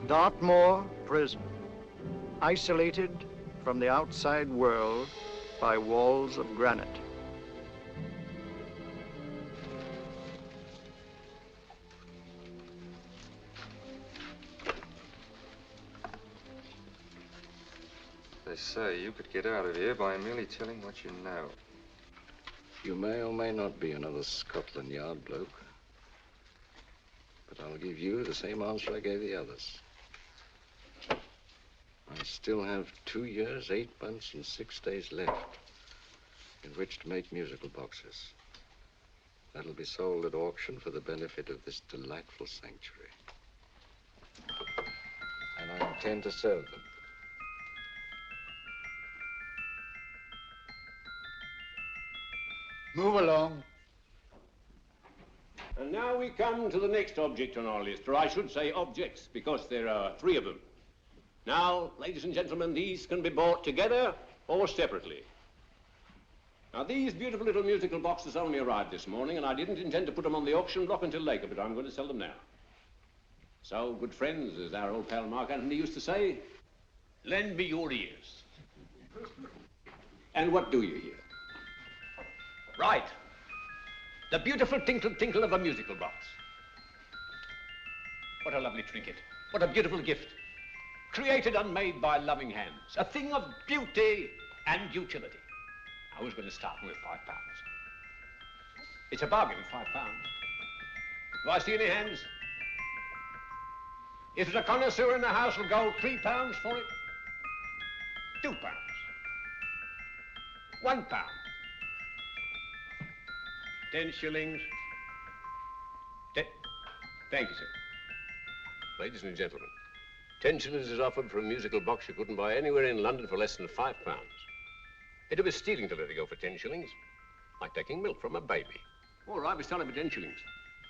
Dartmoor Prison, isolated from the outside world by walls of granite. They say you could get out of here by merely telling what you know. You may or may not be another Scotland Yard bloke. But I'll give you the same answer I gave the others. I still have 2 years, 8 months, and 6 days left in which to make musical boxes. That'll be sold at auction for the benefit of this delightful sanctuary. And I intend to serve them. Move along. And now we come to the next object on our list, or I should say objects, because there are 3 of them. Now, ladies and gentlemen, these can be bought together or separately. Now, these beautiful little musical boxes only arrived this morning, and I didn't intend to put them on the auction block until later, but I'm going to sell them now. So, good friends, as our old pal Mark Antony used to say, lend me your ears. And what do you hear? Right. The beautiful tinkle tinkle of a musical box. What a lovely trinket. What a beautiful gift. Created and made by loving hands. A thing of beauty and utility. I was going to start with £5. It's a bargain, £5. Do I see any hands? If there's a connoisseur in the house, will go £3 for it. £2. £1. 10 shillings. Thank you, sir. Ladies and gentlemen, 10 shillings is offered for a musical box you couldn't buy anywhere in London for less than £5. It'd be stealing to let it go for 10 shillings. Like taking milk from a baby. All right, we're selling for 10 shillings.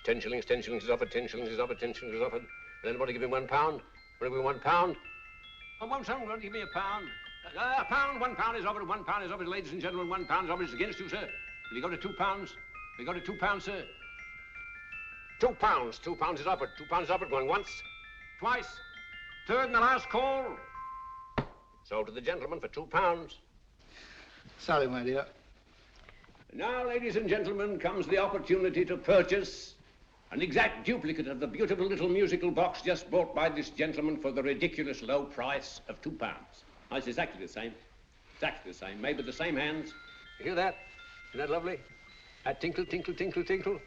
10 shillings, 10 shillings is offered, 10 shillings is offered, 10 shillings is offered. And anybody give him £1? Want to give him £1? I won't someone give me a pound. A pound, £1 is offered, £1 is offered, ladies and gentlemen, £1 is offered. It's against you, sir. Will you go to £2? Will you go to £2, sir? £2. £2 is offered. £2 is offered. Going once, twice, third and the last call. Sold to the gentleman for £2. Sorry, my dear. Now, ladies and gentlemen, comes the opportunity to purchase an exact duplicate of the beautiful little musical box just bought by this gentleman for the ridiculous low price of £2. Now, it's exactly the same. Exactly the same. Made with the same hands. You hear that? Isn't that lovely? That tinkle, tinkle, tinkle, tinkle.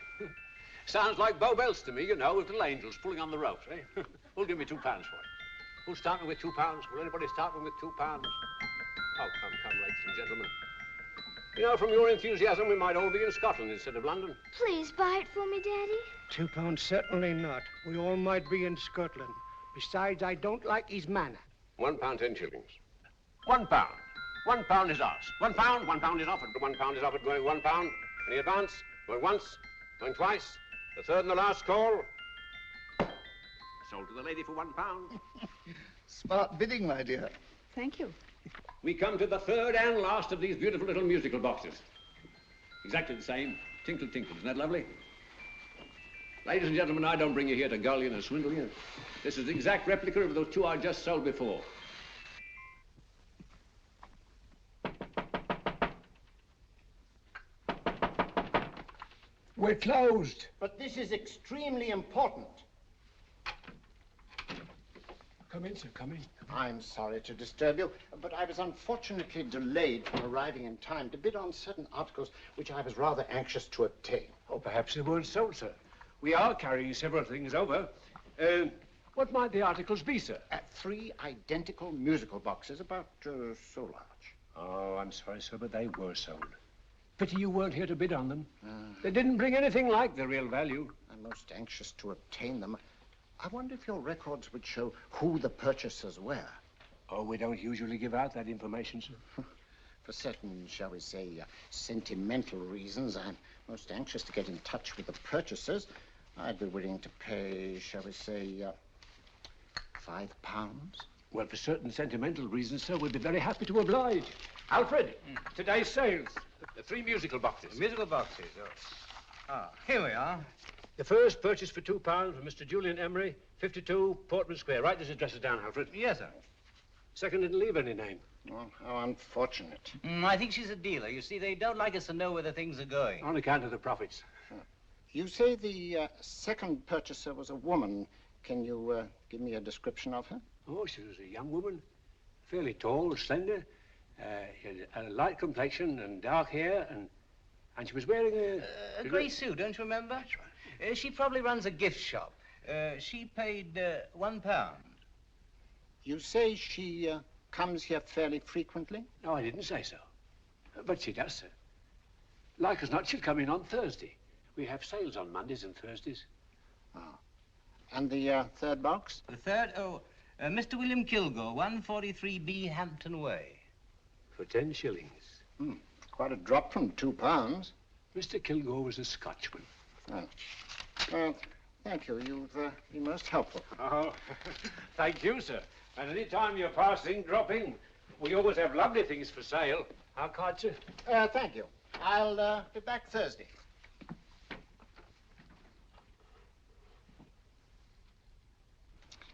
Sounds like Bow Bells to me, you know, with little angels pulling on the ropes, eh? Who'll give me £2 for it? Who'll start me with £2? Will anybody start me with £2? Oh, come, ladies and gentlemen. You know, from your enthusiasm, we might all be in Scotland instead of London. Please buy it for me, Daddy. £2, certainly not. We all might be in Scotland. Besides, I don't like his manner. £1, 10 shillings. £1. £1 is ours. £1 is offered. £1 is offered, going £1. Any advance? Going once, going twice. The third and the last call. Sold to the lady for £1. Smart bidding, my dear. Thank you. We come to the third and last of these beautiful little musical boxes. Exactly the same. Tinkle, tinkle. Isn't that lovely? Ladies and gentlemen, I don't bring you here to gull you and swindle you. This is the exact replica of those 2 I just sold before. We're closed. But this is extremely important. Come in, sir, come in. I'm sorry to disturb you, but I was unfortunately delayed from arriving in time to bid on certain articles which I was rather anxious to obtain. Oh, perhaps they weren't sold, sir. We are carrying several things over. What might the articles be, sir? 3 identical musical boxes, about so large. Oh, I'm sorry, sir, but they were sold. Pity you weren't here to bid on them. They didn't bring anything like the real value. I'm most anxious to obtain them. I wonder if your records would show who the purchasers were. Oh, we don't usually give out that information, sir. For certain, shall we say, sentimental reasons, I'm most anxious to get in touch with the purchasers. I'd be willing to pay, shall we say, £5. Well, for certain sentimental reasons, sir, we'd be very happy to oblige. Alfred, today's sales. The 3 musical boxes. Musical boxes, oh. Ah, here we are. The first purchase for £2 from Mr. Julian Emery, 52 Portman Square. Write this address down, Alfred. Yes, sir. Second didn't leave any name. Oh, how unfortunate. I think she's a dealer. You see, they don't like us to know where the things are going. On account of the profits. You say the second purchaser was a woman. Can you give me a description of her? Oh, she was a young woman, fairly tall, slender. She had a light complexion and dark hair, and she was wearing A grey suit, don't you remember? That's right. She probably runs a gift shop. She paid £1. You say she comes here fairly frequently? No, I didn't say so. But she does, sir. Like as not, she'll come in on Thursday. We have sales on Mondays and Thursdays. Oh. And the third box? The third? Oh, Mr. William Kilgore, 143B Hampton Way. For 10 shillings. Quite a drop from £2. Mr. Kilgore was a Scotchman. Oh. Well, thank you. You've been most helpful. Oh, thank you, sir. And any time you're passing, dropping, we always have lovely things for sale. Our card, sir? Thank you. I'll be back Thursday.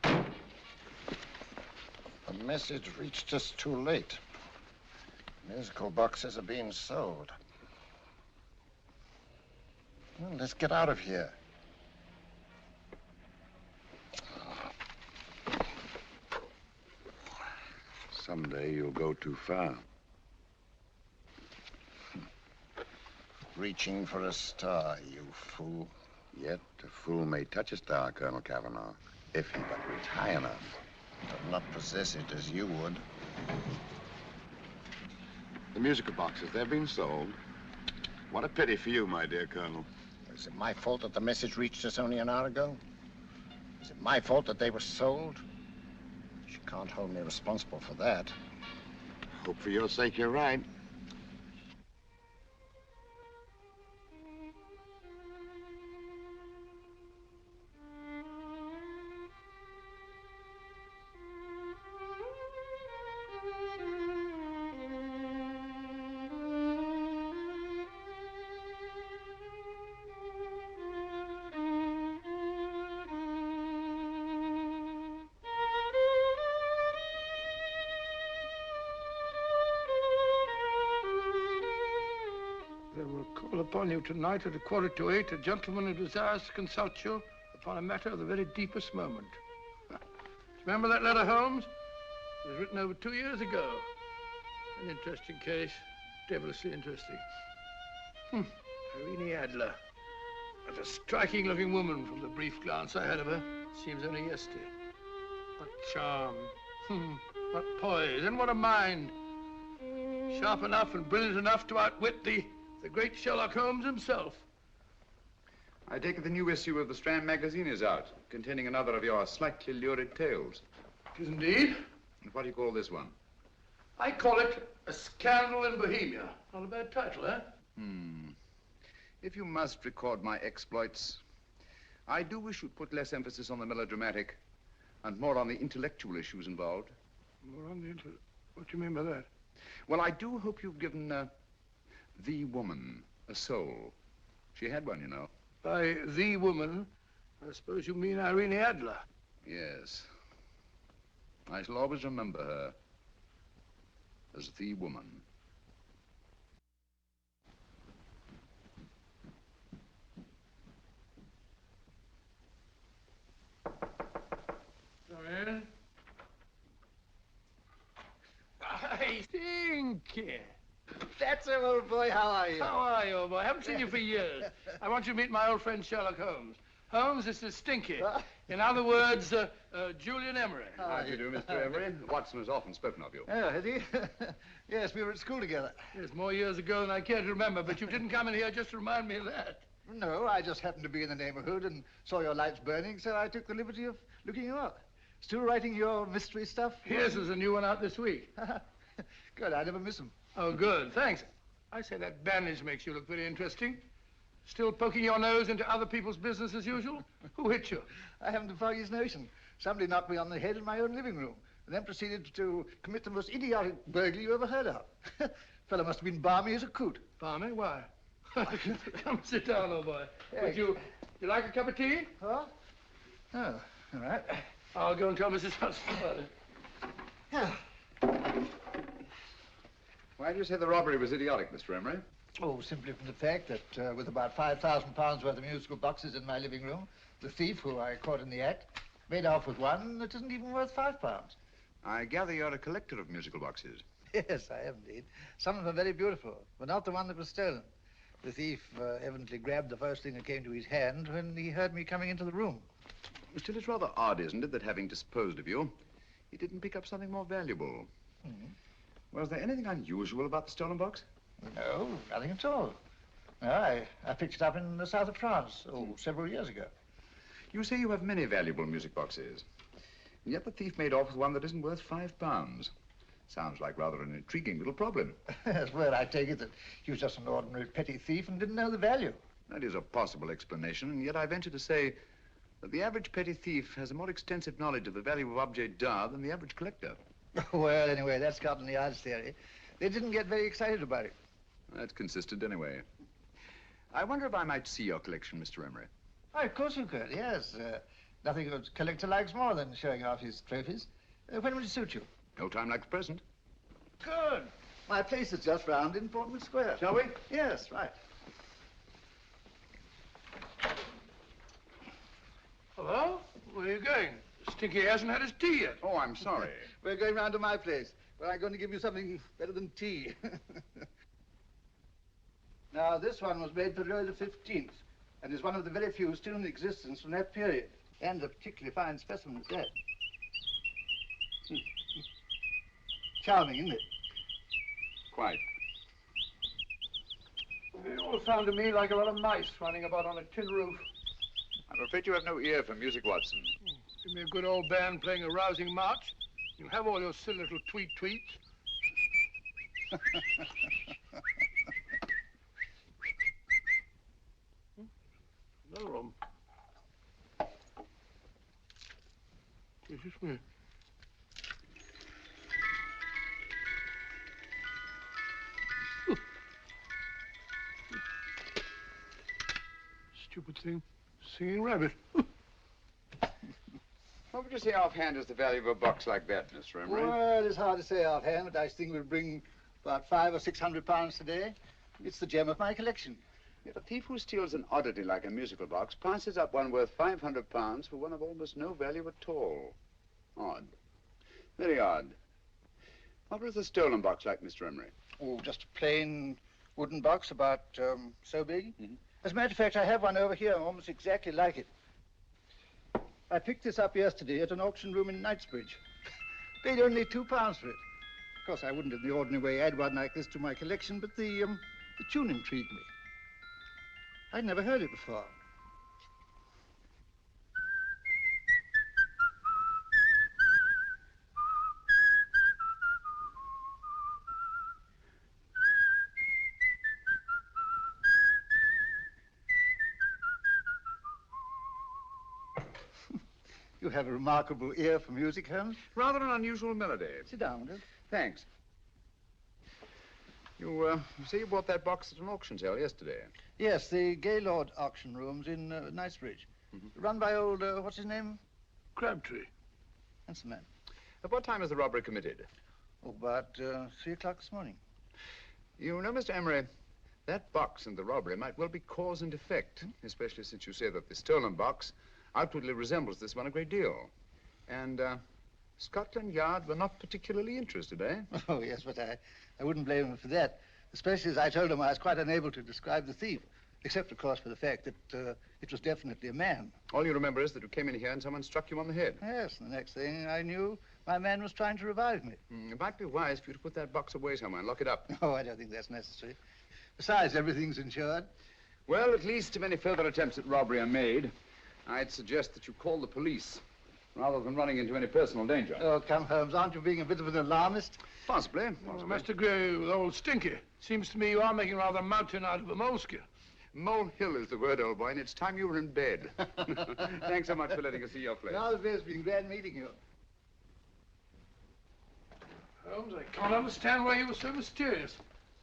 The message reached us too late. Musical boxes are being sold. Well, let's get out of here. Someday you'll go too far. Reaching for a star, you fool. Yet a fool may touch a star, Colonel Cavanaugh, if he but reach high enough. But not possess it as you would. The musical boxes, they're being sold. What a pity for you, my dear Colonel. Is it my fault that the message reached us only an hour ago? Is it my fault that they were sold? She can't hold me responsible for that. Hope for your sake you're right. Upon you tonight at 7:45, a gentleman who desires to consult you upon a matter of the very deepest moment. Do you remember that letter, Holmes? It was written over 2 years ago. An interesting case, devilishly interesting. Irene Adler. What a striking-looking woman from the brief glance I had of her. Seems only yesterday. What charm. What poise, and what a mind. Sharp enough and brilliant enough to outwit the great Sherlock Holmes himself. I take it the new issue of the Strand magazine is out, containing another of your slightly lurid tales. It is indeed. And what do you call this one? I call it A Scandal in Bohemia. Not a bad title, eh? If you must record my exploits, I do wish you'd put less emphasis on the melodramatic and more on the intellectual issues involved. More on the What do you mean by that? Well, I do hope you've given the woman a soul. She had one, you know. By the woman, I suppose you mean Irene Adler. Yes. I shall always remember her as the woman. Come in. I think. That's him, old boy. How are you? How are you, old boy? I haven't seen you for years. I want you to meet my old friend Sherlock Holmes. Holmes, this is Stinky. In other words, Julian Emery. How do you do, Mr. Emery? Watson has often spoken of you. Oh, has he? Yes, we were at school together. Yes, more years ago than I care to remember, but you didn't come in here just to remind me of that. No, I just happened to be in the neighborhood and saw your lights burning, so I took the liberty of looking you up. Still writing your mystery stuff? Here's there's a new one out this week. Good, I never miss them. Oh, good, thanks. I say that bandage makes you look very interesting. Still poking your nose into other people's business as usual? Who hit you? I haven't the foggiest notion. Somebody knocked me on the head in my own living room and then proceeded to commit the most idiotic burglary you ever heard of. Fellow must have been balmy as a coot. Balmy? Why? Come sit down, old boy. Would you like a cup of tea? Huh? Oh, all right. I'll go and tell Mrs. Hudson about it. Yeah. Why do you say the robbery was idiotic, Mr. Emery? Oh, simply from the fact that with about £5,000 worth of musical boxes in my living room, the thief, who I caught in the act, made off with one that isn't even worth £5. I gather you're a collector of musical boxes. Yes, I am indeed. Some of them are very beautiful, but not the one that was stolen. The thief evidently grabbed the first thing that came to his hand when he heard me coming into the room. Still, it's rather odd, isn't it, that having disposed of you, he didn't pick up something more valuable. Mm-hmm. Was there anything unusual about the stolen box? No, nothing at all. No, I picked it up in the south of France, several years ago. You say you have many valuable music boxes, and yet the thief made off with one that isn't worth £5. Sounds like rather an intriguing little problem. Yes, well, I take it that he was just an ordinary petty thief and didn't know the value. That is a possible explanation, and yet I venture to say that the average petty thief has a more extensive knowledge of the value of object d'art than the average collector. Well, anyway, that's Scotland Yard's theory. They didn't get very excited about it. That's consistent anyway. I wonder if I might see your collection, Mr. Emery. Oh, of course you could, yes. Nothing a collector likes more than showing off his trophies. When would it suit you? No time like the present. Good. My place is just round in Portman Square. Shall we? Yes, right. Hello? Where are you going? Stinky hasn't had his tea yet. Oh, I'm sorry. We're going round to my place, where I'm going to give you something better than tea. Now, this one was made for Louis XV, and is one of the very few still in existence from that period. And a particularly fine specimen at that. Charming, isn't it? Quite. They all sound to me like a lot of mice running about on a tin roof. I'm afraid you have no ear for music, Watson. Give me a good old band playing a rousing march. You'll have all your silly little tweets. Another one. Is this me? Stupid thing. Singing rabbit. What would you say offhand is the value of a box like that, Mr. Emery? Well, it's hard to say offhand, but I think we'll bring about £500 or £600 today. It's the gem of my collection. Yet a thief who steals an oddity like a musical box passes up one worth £500 for one of almost no value at all. Odd. Very odd. What was the stolen box like, Mr. Emery? Oh, just a plain wooden box about so big. Mm-hmm. As a matter of fact, I have one over here almost exactly like it. I picked this up yesterday at an auction room in Knightsbridge. Paid only £2 for it. Of course, I wouldn't in the ordinary way add one like this to my collection, but the tune intrigued me. I'd never heard it before. You have a remarkable ear for music, Holmes. Rather an unusual melody. Sit down, will you? Thanks. You say you bought that box at an auction sale yesterday? Yes, the Gaylord auction rooms in Knightsbridge. Mm-hmm. Run by old, what's his name? Crabtree. That's the man. At what time was the robbery committed? Oh, about 3 o'clock this morning. You know, Mr. Emery, that box and the robbery might well be cause and effect, especially since you say that the stolen box outwardly resembles this one a great deal. And Scotland Yard were not particularly interested, eh? Oh, yes, but I wouldn't blame him for that, especially as I told him I was quite unable to describe the thief, except, of course, for the fact that it was definitely a man. All you remember is that you came in here and someone struck you on the head. Yes, and the next thing I knew, my man was trying to revive me. It might be wise for you to put that box away somewhere and lock it up. Oh, I don't think that's necessary. Besides, everything's insured. Well, at least if any further attempts at robbery are made, I'd suggest that you call the police, rather than running into any personal danger. Oh, come, Holmes, aren't you being a bit of an alarmist? Possibly. Well, I must agree with old Stinky. Seems to me you are making rather a mountain out of a molehill. Molehill is the word, old boy, and it's time you were in bed. Thanks so much for letting us see your place. No, it's been glad meeting you. Holmes, I can't understand why you were so mysterious.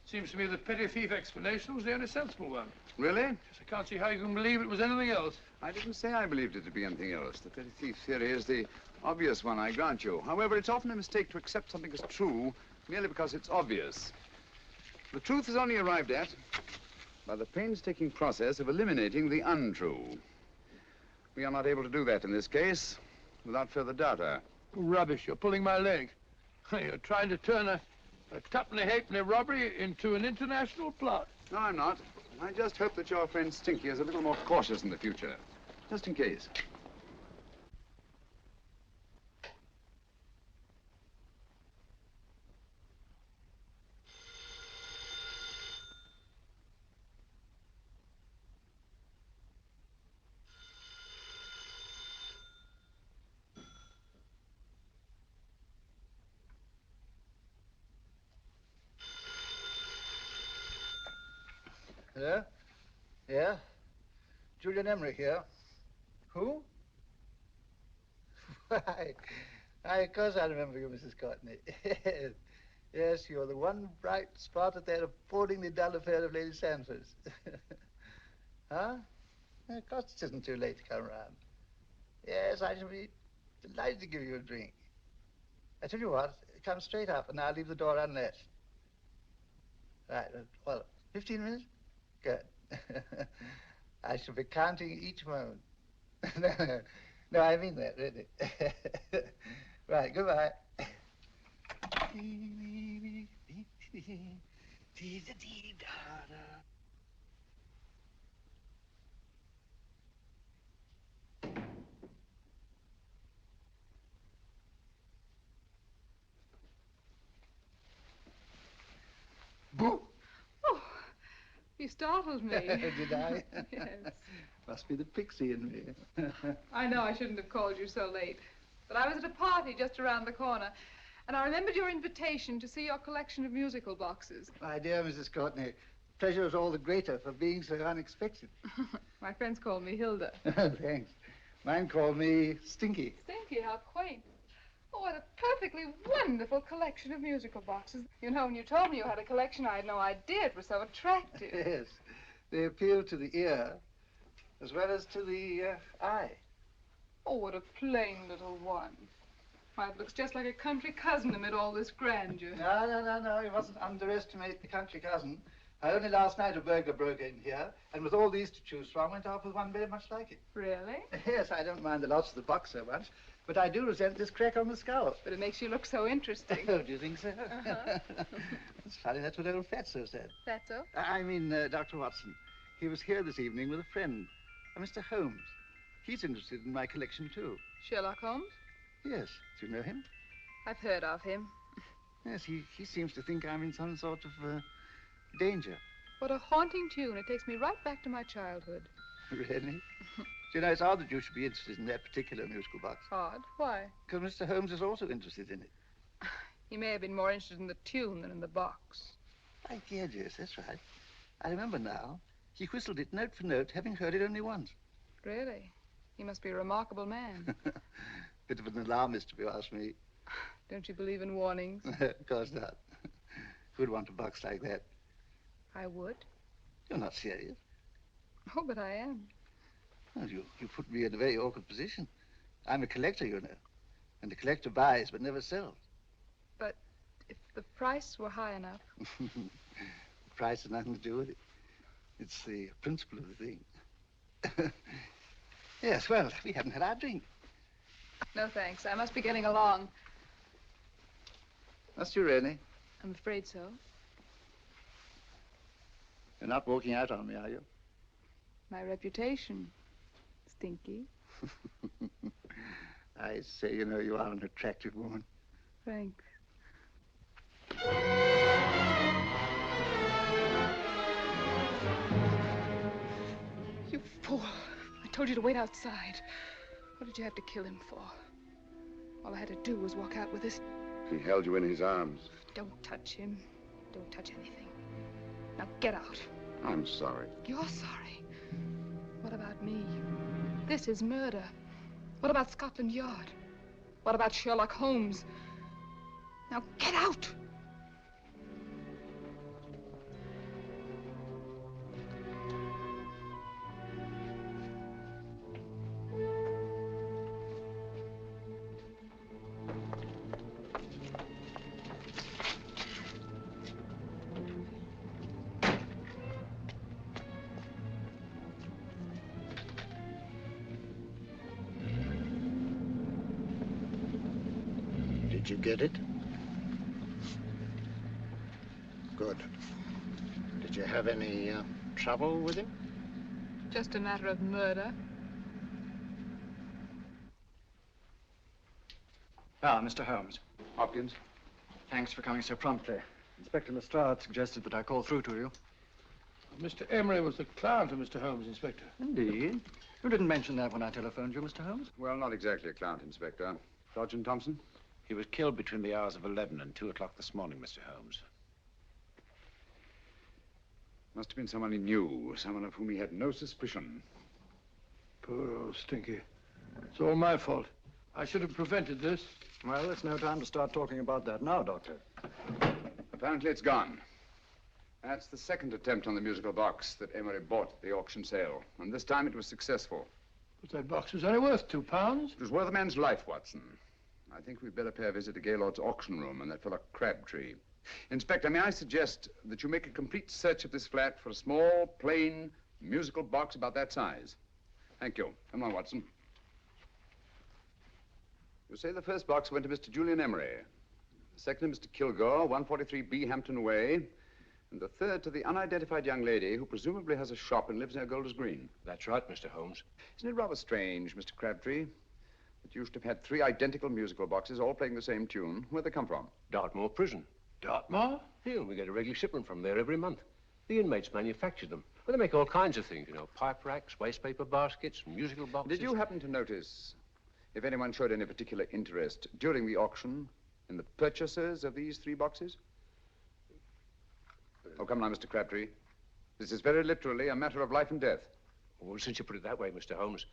Seems to me the petty thief explanation was the only sensible one. Really? Yes, I can't see how you can believe it was anything else. I didn't say I believed it to be anything else. The petty thief theory is the obvious one, I grant you. However, it's often a mistake to accept something as true merely because it's obvious. The truth is only arrived at by the painstaking process of eliminating the untrue. We are not able to do that in this case without further data. Rubbish, you're pulling my leg. You're trying to turn a tuppenny halfpenny robbery into an international plot. No, I'm not. I just hope that your friend Stinky is a little more cautious in the future, just in case. Hello? Yeah? Julian Emery here. Who? Why, of course I remember you, Mrs. Courtney. Yes, you're the one bright spot at that appallingly dull affair of Lady Sanford's. Huh? Of course it isn't too late to come round. Yes, I shall be delighted to give you a drink. I tell you what, come straight up and I'll leave the door unlatched. Right, well, 15 minutes? Good. I shall be counting each moment. No, I mean that, really. Right, goodbye. Boo! Oh, you startled me. Did I? Yes. Must be the pixie in me. I know I shouldn't have called you so late, but I was at a party just around the corner, and I remembered your invitation to see your collection of musical boxes. My dear Mrs. Courtney, pleasure is all the greater for being so unexpected. My friends call me Hilda. Thanks. Mine call me Stinky. Stinky, how quaint. Oh, what a perfectly wonderful collection of musical boxes. You know, when you told me you had a collection, I had no idea it was so attractive. Yes. They appeal to the ear as well as to the eye. Oh, what a plain little one. Why, it looks just like a country cousin amid all this grandeur. No. You mustn't underestimate the country cousin. Only last night a burglar broke in here, and with all these to choose from, went off with one very much like it. Really? Yes, I don't mind the loss of the box so much, but I do resent this crack on the skull. But it makes you look so interesting. Oh, do you think so? Uh-huh. It's funny, that's what old Fatso said. Fatso? I mean, Dr. Watson. He was here this evening with a friend, a Mr. Holmes. He's interested in my collection, too. Sherlock Holmes? Yes. Do you know him? I've heard of him. Yes, he seems to think I'm in some sort of danger. What a haunting tune. It takes me right back to my childhood. Really? You know, it's odd that you should be interested in that particular musical box. Odd? Why? Because Mr. Holmes is also interested in it. He may have been more interested in the tune than in the box. My dear Jess, that's right. I remember now. He whistled it note for note, having heard it only once. Really? He must be a remarkable man. Bit of an alarmist, if you ask me. Don't you believe in warnings? Of course not. Who'd want a box like that? I would. You're not serious. Oh, but I am. Well, you put me in a very awkward position. I'm a collector, you know. And a collector buys but never sells. But if the price were high enough... The price has nothing to do with it. It's the principle of the thing. Yes, well, we haven't had our drink. No, thanks. I must be getting along. Must you really? I'm afraid so. You're not walking out on me, are you? My reputation, Stinky. I say, you know, you are an attractive woman. Thanks. You fool. I told you to wait outside. What did you have to kill him for? All I had to do was walk out with this. He held you in his arms. Don't touch him. Don't touch anything. Now get out. I'm sorry. You're sorry. What about me? This is murder. What about Scotland Yard? What about Sherlock Holmes? Now get out! Did you get it? Good. Did you have any trouble with him? Just a matter of murder. Ah, Mr. Holmes. Hopkins. Thanks for coming so promptly. Inspector Lestrade suggested that I call through to you. Mr. Emery was the client of Mr. Holmes, Inspector. Indeed. You didn't mention that when I telephoned you, Mr. Holmes. Well, not exactly a client, Inspector. Sergeant Thompson? He was killed between the hours of 11 and 2 o'clock this morning, Mr. Holmes. Must have been someone he knew, someone of whom he had no suspicion. Poor old Stinky. It's all my fault. I should have prevented this. Well, it's no time to start talking about that now, Doctor. Apparently it's gone. That's the second attempt on the musical box that Emery bought at the auction sale. And this time it was successful. But that box was only worth £2. It was worth a man's life, Watson. I think we'd better pay a visit to Gaylord's auction room and that fellow Crabtree. Inspector, may I suggest that you make a complete search of this flat for a small, plain, musical box about that size? Thank you. Come on, Watson. You say the first box went to Mr. Julian Emery. The second to Mr. Kilgore, 143B Hampton Way. And the third to the unidentified young lady who presumably has a shop and lives near Golders Green. That's right, Mr. Holmes. Isn't it rather strange, Mr. Crabtree, that you should have had 3 identical musical boxes all playing the same tune? Where'd they come from? Dartmoor Prison. Dartmoor? Yeah, we get a regular shipment from there every month. The inmates manufacture them. Well, they make all kinds of things, you know, pipe racks, wastepaper baskets, musical boxes. Did you happen to notice if anyone showed any particular interest during the auction in the purchasers of these 3 boxes? Oh, come now, Mr. Crabtree. This is very literally a matter of life and death. Well, since you put it that way, Mr. Holmes,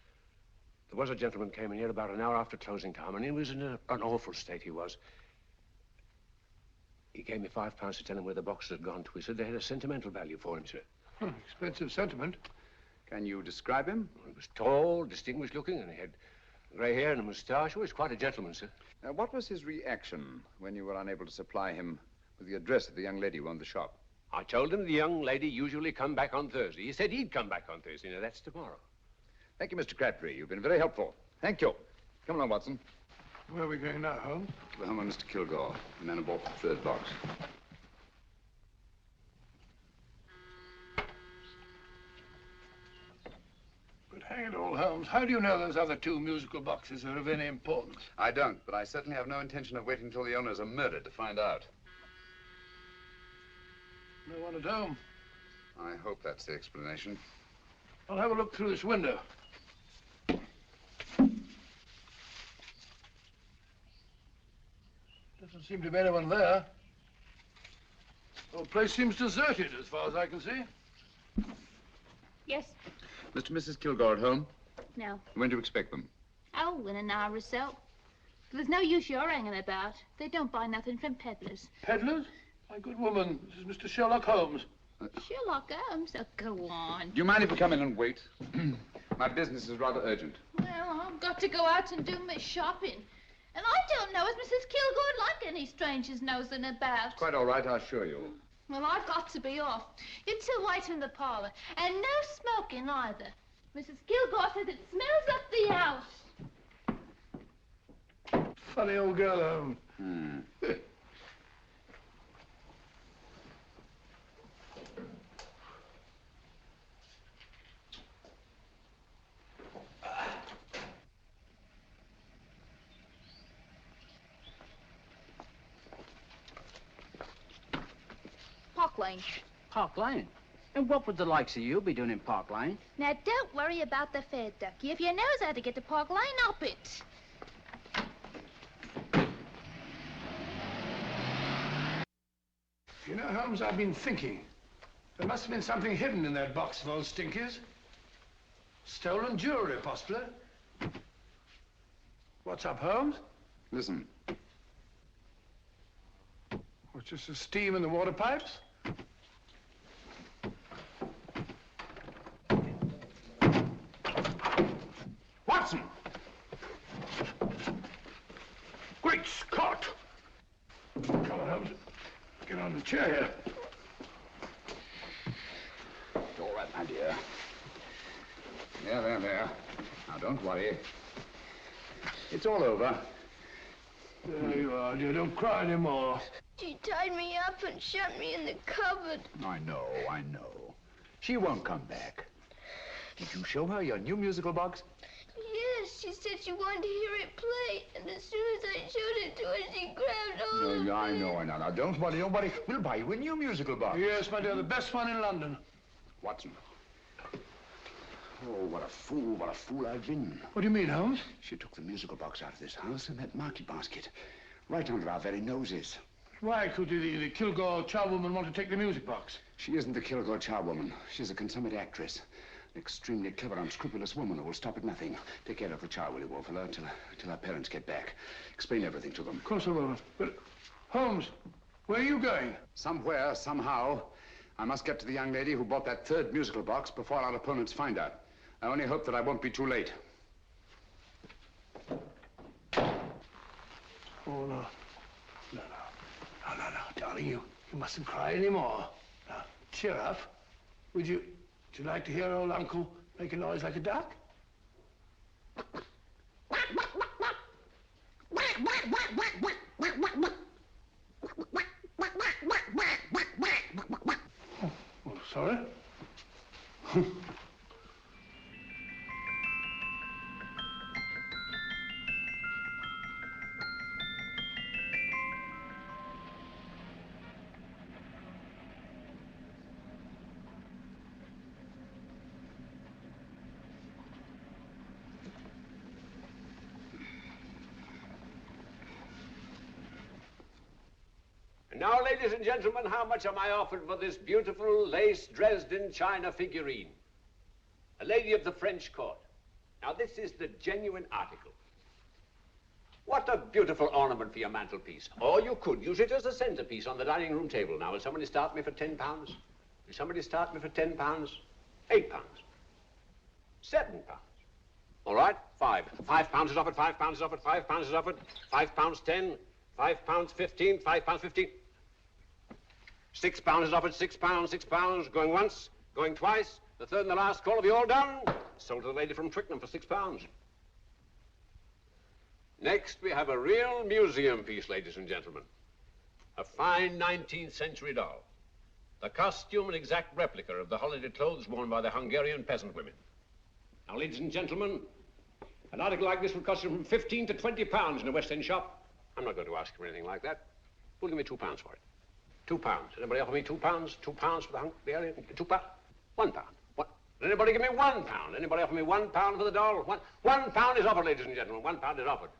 there was a gentleman came in here about an hour after closing time, and he was in an awful state, he was. He gave me £5 to tell him where the boxes had gone to. He said they had a sentimental value for him, sir. Expensive sentiment. Can you describe him? Well, he was tall, distinguished looking, and he had grey hair and a moustache. He was quite a gentleman, sir. What was his reaction when you were unable to supply him with the address of the young lady who owned the shop? I told him the young lady usually come back on Thursday. He said he'd come back on Thursday. Now, that's tomorrow. Thank you, Mr. Crabtree. You've been very helpful. Thank you. Come along, Watson. Where are we going now, Holmes? To the home of Mr. Kilgore, the man who bought the 3rd box. But hang it all, Holmes, how do you know those other 2 musical boxes are of any importance? I don't, but I certainly have no intention of waiting until the owners are murdered to find out. No one at home. I hope that's the explanation. I'll have a look through this window. Doesn't seem to be anyone there. The whole place seems deserted as far as I can see. Yes. Mr. and Mrs. Kilgore at home? No. When do you expect them? Oh, in an hour or so. There's no use you're hanging about. They don't buy nothing from peddlers. Peddlers? My good woman, this is Mr. Sherlock Holmes. Sherlock Holmes? Oh, go on. Do you mind if we come in and wait? My business is rather urgent. Well, I've got to go out and do my shopping. And I don't know if Mrs. Kilgore'd like any strangers nosing about. Quite all right, I assure you. Well, I've got to be off. You two wait in the parlor. And no smoking either. Mrs. Kilgore says it smells up the house. Funny old girl, Holmes. Park Lane. Park Lane? And what would the likes of you be doing in Park Lane? Now, don't worry about the fare, Ducky. If you knows how to get to Park Lane, up it. You know, Holmes, I've been thinking. There must have been something hidden in that box of old Stinky's. Stolen jewelry, possibly. What's up, Holmes? Listen. What's just the steam in the water pipes? Watson! Great Scott! Come on, Holmes. Get on the chair here. It's all right, my dear. There. Now, don't worry. It's all over. There you are, dear. Don't cry anymore. She tied me up and shut me in the cupboard. I know. She won't come back. Did you show her your new musical box? Yes, she said she wanted to hear it play, and as soon as I showed it to her, she grabbed hold of No, I it. know. Now, don't worry. We'll buy you a new musical box. Yes, my dear, the best one in London. Watson. Oh, what a fool I've been. What do you mean, Holmes? She took the musical box out of this house in that market basket, right under our very noses. Why could the Kilgore charwoman want to take the music box? She isn't the Kilgore charwoman. She's a consummate actress. An extremely clever, unscrupulous woman who will stop at nothing. Take care of the child, will you, Wolfella, till our parents get back. Explain everything to them. Of course I will. But, Holmes, where are you going? Somewhere, somehow. I must get to the young lady who bought that third musical box before our opponents find out. I only hope that I won't be too late. Oh, no. No, darling, you mustn't cry anymore. Now, cheer up. Would you like to hear old Uncle make a noise like a duck? Oh, sorry. Now, ladies and gentlemen, how much am I offered for this beautiful lace Dresden china figurine? A lady of the French court. Now, this is the genuine article. What a beautiful ornament for your mantelpiece. Or you could use it as a centerpiece on the dining room table. Now, will somebody start me for £10? Will somebody start me for £10? £8? £7? All right, £5 is offered, £5 is offered, £5 is offered, £5.10, £5.15, £5.15. £6 is offered, £6, going once, going twice, the third and the last call. Have you all done? Sold to the lady from Twickenham for £6. Next, we have a real museum piece, ladies and gentlemen. A fine 19th century doll. The costume an exact replica of the holiday clothes worn by the Hungarian peasant women. Now, ladies and gentlemen, an article like this would cost you from £15 to £20 in a West End shop. I'm not going to ask for anything like that. Who'll give me £2 for it? £2. Anybody offer me £2? £2 for the Hungarian? £2? £1. What? Anybody give me £1? Anybody offer me £1 for the doll? £1 is offered, ladies and gentlemen. £1 is offered.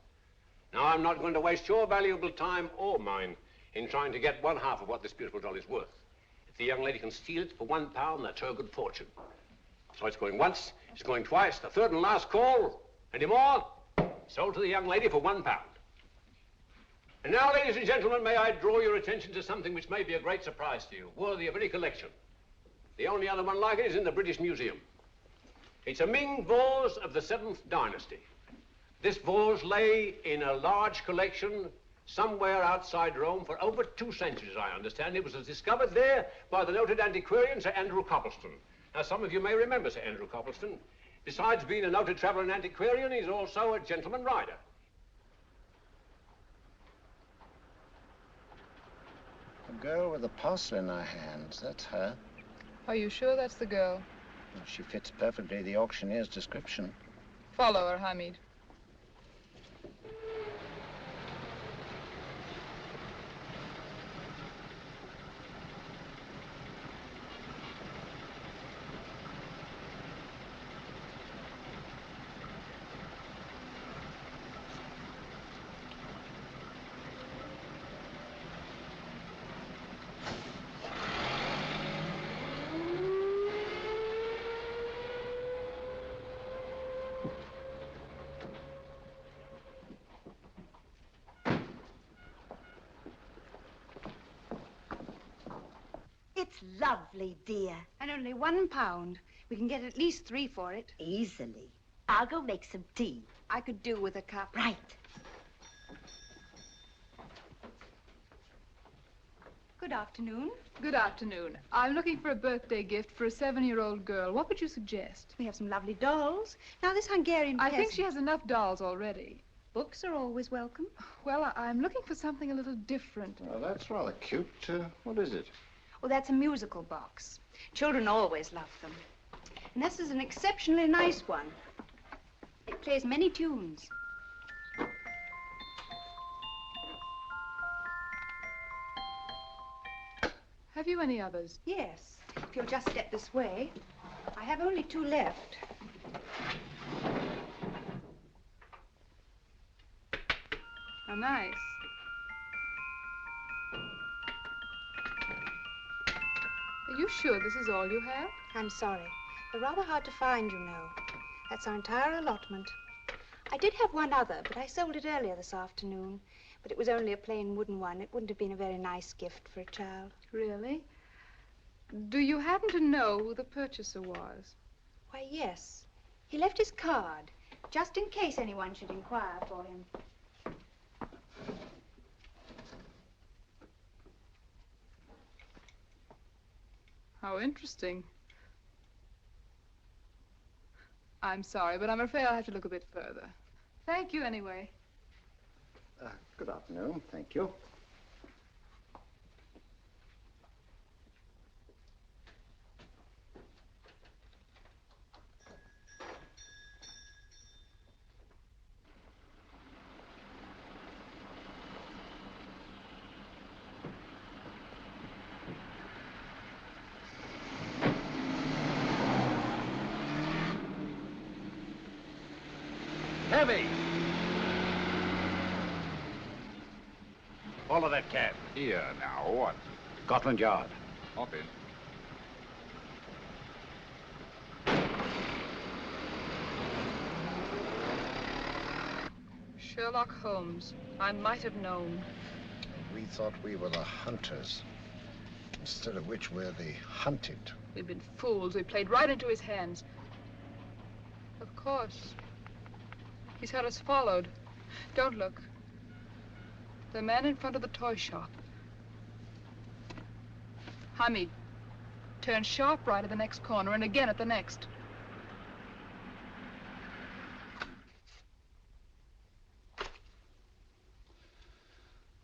Now, I'm not going to waste your valuable time or mine in trying to get one half of what this beautiful doll is worth. If the young lady can steal it for £1, that's her good fortune. So it's going once, it's going twice, the third and last call. Any more? Sold to the young lady for £1. And now, ladies and gentlemen, may I draw your attention to something which may be a great surprise to you, worthy of any collection. The only other one like it is in the British Museum. It's a Ming vase of the 7th dynasty. This vase lay in a large collection somewhere outside Rome for over 2 centuries, I understand. It was discovered there by the noted antiquarian, Sir Andrew Coppleston. Now, some of you may remember Sir Andrew Coppleston. Besides being a noted traveler and antiquarian, he's also a gentleman rider. The girl with the parcel in her hands, that's her. Are you sure that's the girl? Well, she fits perfectly the auctioneer's description. Follow her, Hamid. It's lovely, dear. And only £1. We can get at least 3 for it. Easily. I'll go make some tea. I could do with a cup. Right. Good afternoon. Good afternoon. I'm looking for a birthday gift for a 7-year-old girl. What would you suggest? We have some lovely dolls. Now, this Hungarian I think peasant- she has enough dolls already. Books are always welcome. Well, I'm looking for something a little different. Well, that's rather cute. What is it? Well, that's a musical box. Children always love them. And this is an exceptionally nice one. It plays many tunes. Have you any others? Yes. If you'll just step this way. I have only 2 left. How nice. Are you sure this is all you have? I'm sorry. They're rather hard to find, you know. That's our entire allotment. I did have one other, but I sold it earlier this afternoon. But it was only a plain wooden one. It wouldn't have been a very nice gift for a child. Really? Do you happen to know who the purchaser was? Why, yes. He left his card, just in case anyone should inquire for him. How interesting. I'm sorry, but I'm afraid I'll have to look a bit further. Thank you anyway. Good afternoon. Thank you. Heavy! Follow that cab. Here now, what? Scotland Yard. Hop in. Sherlock Holmes. I might have known. We thought we were the hunters, instead of which we're the hunted. We've been fools. We played right into his hands. Of course. He's had us followed. Don't look. The man in front of the toy shop. Hamid, turn sharp right at the next corner and again at the next.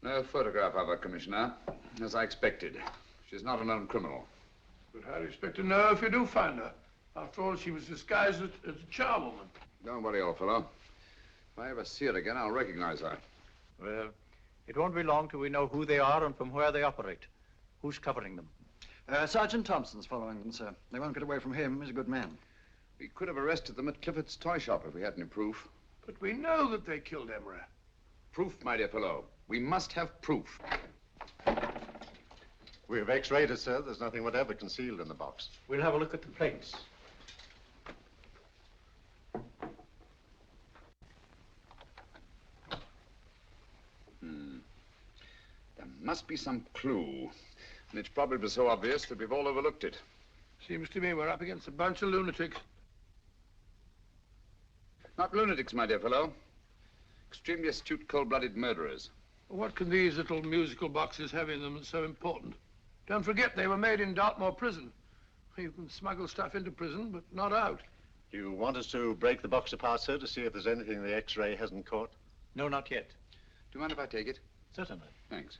No photograph of her, Commissioner. As I expected. She's not a known criminal. But how do you expect to know if you do find her? After all, she was disguised as a charwoman. Don't worry, old fellow. If I ever see her again, I'll recognize her. Well, it won't be long till we know who they are and from where they operate. Who's covering them? Sergeant Thompson's following them, sir. They won't get away from him. He's a good man. We could have arrested them at Clifford's toy shop if we had any proof. But we know that they killed Emery. Proof, my dear fellow. We must have proof. We have x-rayed it, sir. There's nothing whatever concealed in the box. We'll have a look at the plates. There must be some clue. And it's probably so obvious that we've all overlooked it. Seems to me we're up against a bunch of lunatics. Not lunatics, my dear fellow. Extremely astute, cold-blooded murderers. What can these little musical boxes have in them that's so important? Don't forget, they were made in Dartmoor prison. You can smuggle stuff into prison, but not out. Do you want us to break the box apart, sir, to see if there's anything the x-ray hasn't caught? No, not yet. Do you mind if I take it? Certainly. Thanks.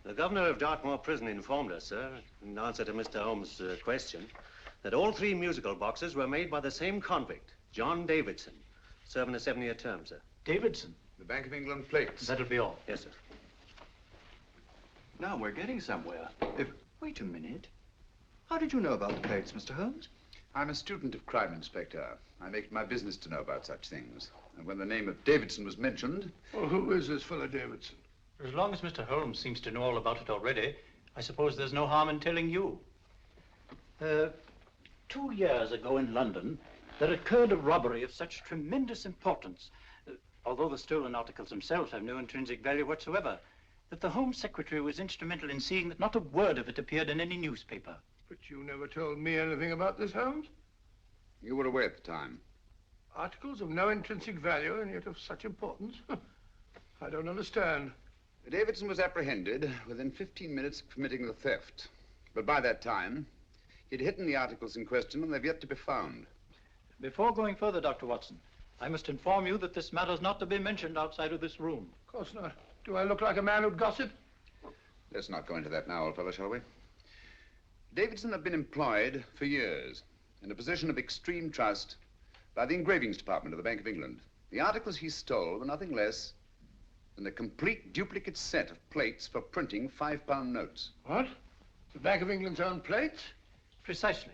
The governor of Dartmoor Prison informed us, sir, in answer to Mr. Holmes' question, that all 3 musical boxes were made by the same convict, John Davidson, serving a 7-year term, sir. Davidson? The Bank of England plates. That'll be all. Yes, sir. Now we're getting somewhere. Wait a minute. How did you know about the plates, Mr. Holmes? I'm a student of crime, Inspector. I make it my business to know about such things. And when the name of Davidson was mentioned... Well, who is this fellow Davidson? As long as Mr. Holmes seems to know all about it already, I suppose there's no harm in telling you. 2 years ago in London, there occurred a robbery of such tremendous importance, although the stolen articles themselves have no intrinsic value whatsoever, that the Home Secretary was instrumental in seeing that not a word of it appeared in any newspaper. But you never told me anything about this, Holmes. You were away at the time. Articles of no intrinsic value and yet of such importance? I don't understand. Davidson was apprehended within 15 minutes of committing the theft. But by that time, he'd hidden the articles in question and they've yet to be found. Before going further, Dr. Watson, I must inform you that this matter's not to be mentioned outside of this room. Of course not. Do I look like a man who'd gossip? Let's not go into that now, old fellow, shall we? Davidson had been employed for years in a position of extreme trust by the engravings department of the Bank of England. The articles he stole were nothing less than a complete duplicate set of plates for printing £5 notes. What? The Bank of England's own plates? Precisely.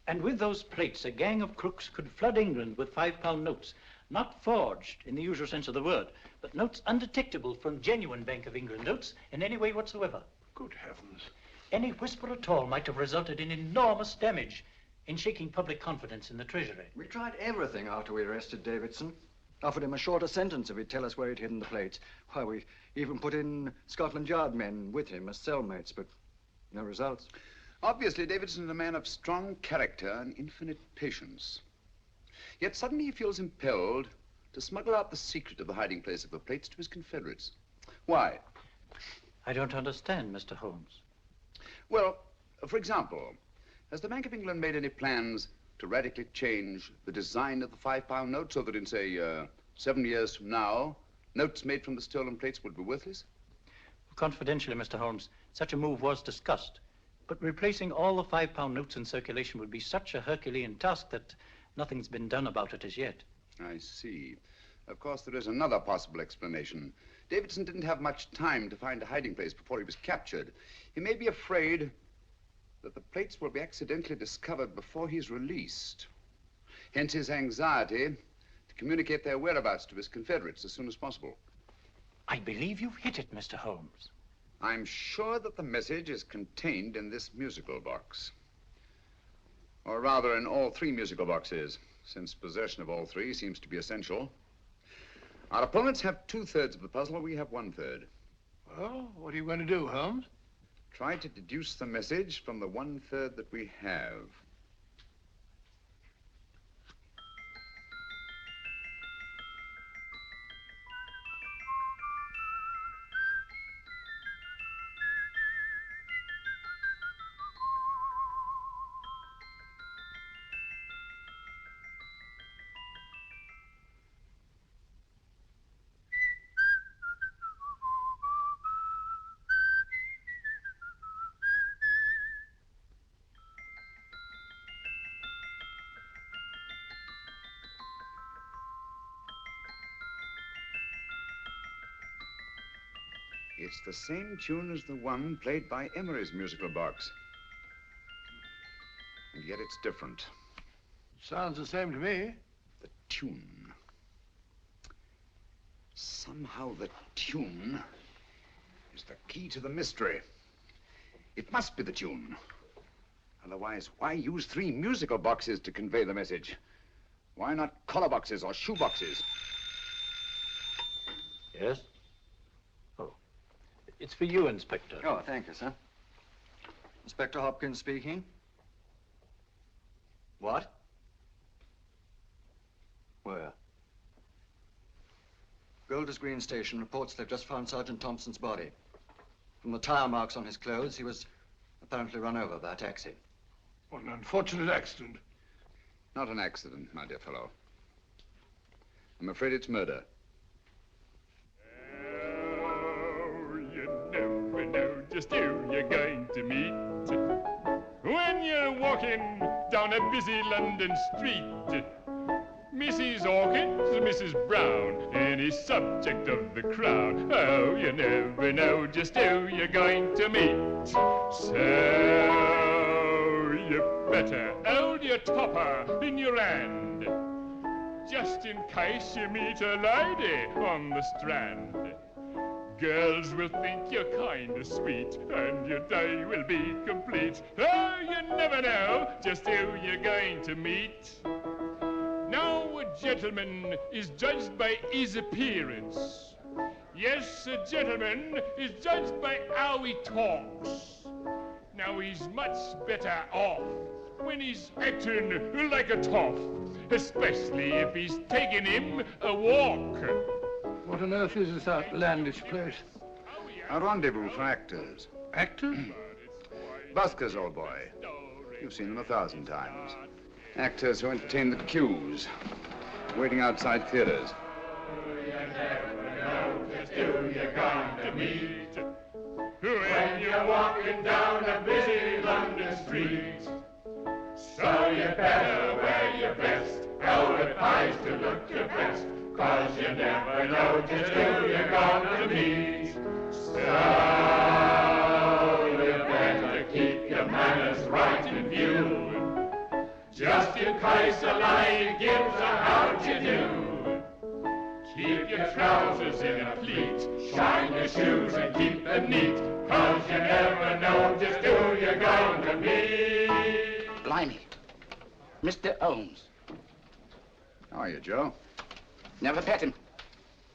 And with those plates, a gang of crooks could flood England with £5 notes, not forged in the usual sense of the word, but notes undetectable from genuine Bank of England notes in any way whatsoever. Good heavens. Any whisper at all might have resulted in enormous damage in shaking public confidence in the Treasury. We tried everything after we arrested Davidson. Offered him a shorter sentence if he'd tell us where he'd hidden the plates. Why, we even put in Scotland Yard men with him as cellmates, but no results. Obviously, Davidson is a man of strong character and infinite patience. Yet suddenly he feels impelled to smuggle out the secret of the hiding place of the plates to his confederates. Why? I don't understand, Mr. Holmes. Well, for example, has the Bank of England made any plans to radically change the design of the £5 note so that in, say, 7 years from now, notes made from the stolen plates would be worthless? Confidentially, Mr. Holmes, such a move was discussed. But replacing all the £5 notes in circulation would be such a Herculean task that nothing's been done about it as yet. I see. Of course, there is another possible explanation. Davidson didn't have much time to find a hiding place before he was captured. He may be afraid that the plates will be accidentally discovered before he's released. Hence his anxiety to communicate their whereabouts to his confederates as soon as possible. I believe you've hit it, Mr. Holmes. I'm sure that the message is contained in this musical box. Or rather, in all 3 musical boxes, since possession of all 3 seems to be essential. Our opponents have 2/3 of the puzzle, we have 1/3. Well, what are you going to do, Holmes? Try to deduce the message from the 1/3 that we have. It's the same tune as the one played by Emery's musical box. And yet it's different. Sounds the same to me. The tune. Somehow the tune is the key to the mystery. It must be the tune. Otherwise, why use 3 musical boxes to convey the message? Why not collar boxes or shoe boxes? Yes? Oh. It's for you, Inspector. Oh, thank you, sir. Inspector Hopkins speaking. What? Where? Golders Green Station reports they've just found Sergeant Thompson's body. From the tire marks on his clothes, he was apparently run over by a taxi. What an unfortunate accident. Not an accident, my dear fellow. I'm afraid it's murder. Oh, you never know just who you're going to meet when you're walking down a busy London street. Mrs. Hawkins, Mrs. Brown, any subject of the crowd. Oh, you never know just who you're going to meet. So you better hold your topper in your hand, just in case you meet a lady on the Strand. Girls will think you're kind of sweet, and your day will be complete. Oh, you never know just who you're going to meet. Now a gentleman is judged by his appearance. Yes, a gentleman is judged by how he talks. Now he's much better off when he's acting like a toff, especially if he's taking him a walk. What on earth is this outlandish place? A rendezvous for actors. Actors? Buskers, old boy. You've seen them 1,000 times. Actors who entertain the queues, waiting outside theaters. Who you're going to meet when you're walking down a busy London street. So you better wear your best velvet ties to look your best, 'cause you never know just who you're going to meet. So you better keep your manners right in view, just in case a lie gives a how'd you do. Keep your trousers in a pleat, shine your shoes and keep them neat, 'cause you never know just who you're going to meet. Blimey. Mr. Holmes. How are you, Joe? Never met him.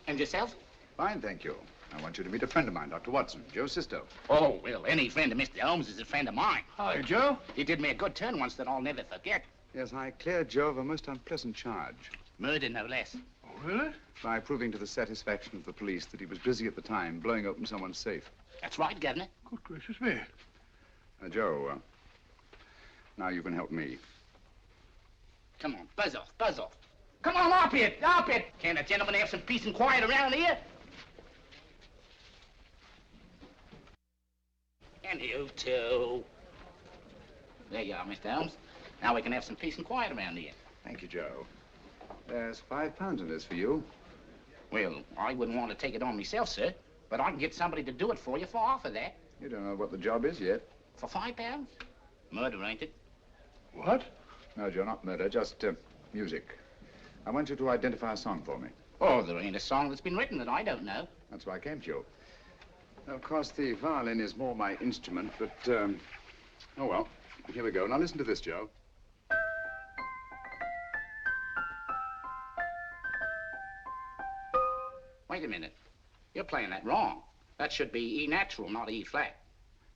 And yourself? Fine, thank you. I want you to meet a friend of mine, Dr. Watson, Joe's sister. Oh, well, any friend of Mr. Holmes is a friend of mine. Hi, Joe. He did me a good turn once that I'll never forget. Yes, I cleared Joe of a most unpleasant charge. Murder, no less. Oh, really? By proving to the satisfaction of the police that he was busy at the time blowing open someone's safe. That's right, Governor. Good gracious me. Joe, now you can help me. Come on, buzz off, buzz off. Come on, up it, up it. Can't a gentleman have some peace and quiet around here? And you too. There you are, Mr. Holmes. Now we can have some peace and quiet around here. Thank you, Joe. There's £5 in this for you. Well, I wouldn't want to take it on myself, sir, but I can get somebody to do it for you for half of that. You don't know what the job is yet. For £5? Murder, ain't it? What? No, Joe, not murder, just music. I want you to identify a song for me. Oh, there ain't a song that's been written that I don't know. That's why I came to you. Of course, the violin is more my instrument, but, oh, well, here we go. Now, listen to this, Joe. Wait a minute. You're playing that wrong. That should be E natural, not E flat.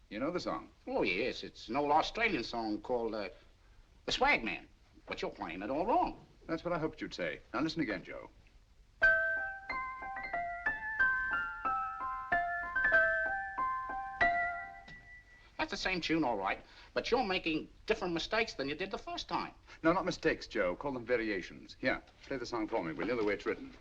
You know the song? Oh, yes. It's an old Australian song called, The Swag Man. But you're playing it all wrong. That's what I hoped you'd say. Now, listen again, Joe. That's the same tune, all right, but you're making different mistakes than you did the first time. No, not mistakes, Joe. Call them variations. Here, play the song for me, will you, the way it's written.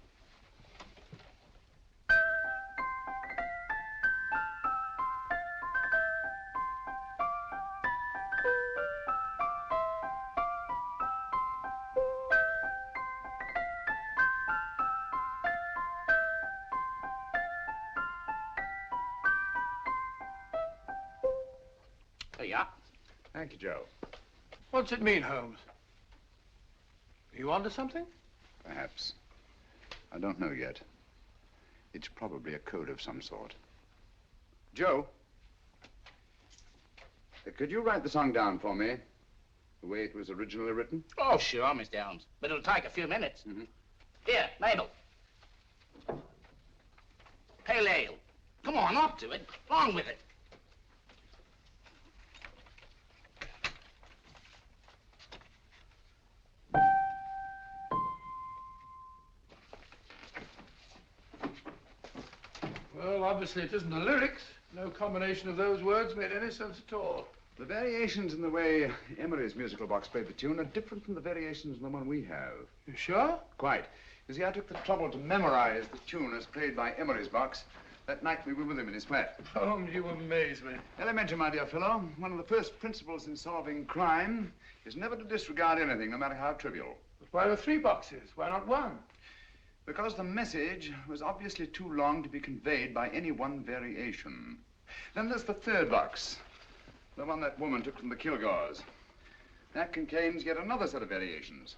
Yeah. Thank you, Joe. What's it mean, Holmes? Are you onto something? Perhaps. I don't know yet. It's probably a code of some sort. Joe, could you write the song down for me, the way it was originally written? Oh, sure, Mr. Holmes. But it'll take a few minutes. Mm-hmm. Here, Mabel. Pale ale. Come on, up to it. Along with it. Well, obviously it isn't the lyrics. No combination of those words made any sense at all. The variations in the way Emery's musical box played the tune are different from the variations in the one we have. You sure? Quite. You see, I took the trouble to memorize the tune as played by Emery's box that night we were with him in his flat. Holmes, you amaze me. Elementary, my dear fellow. One of the first principles in solving crime is never to disregard anything, no matter how trivial. But why were 3 boxes? Why not 1? Because the message was obviously too long to be conveyed by any one variation. Then there's the 3rd box, the one that woman took from the Kilgores. That contains yet another set of variations.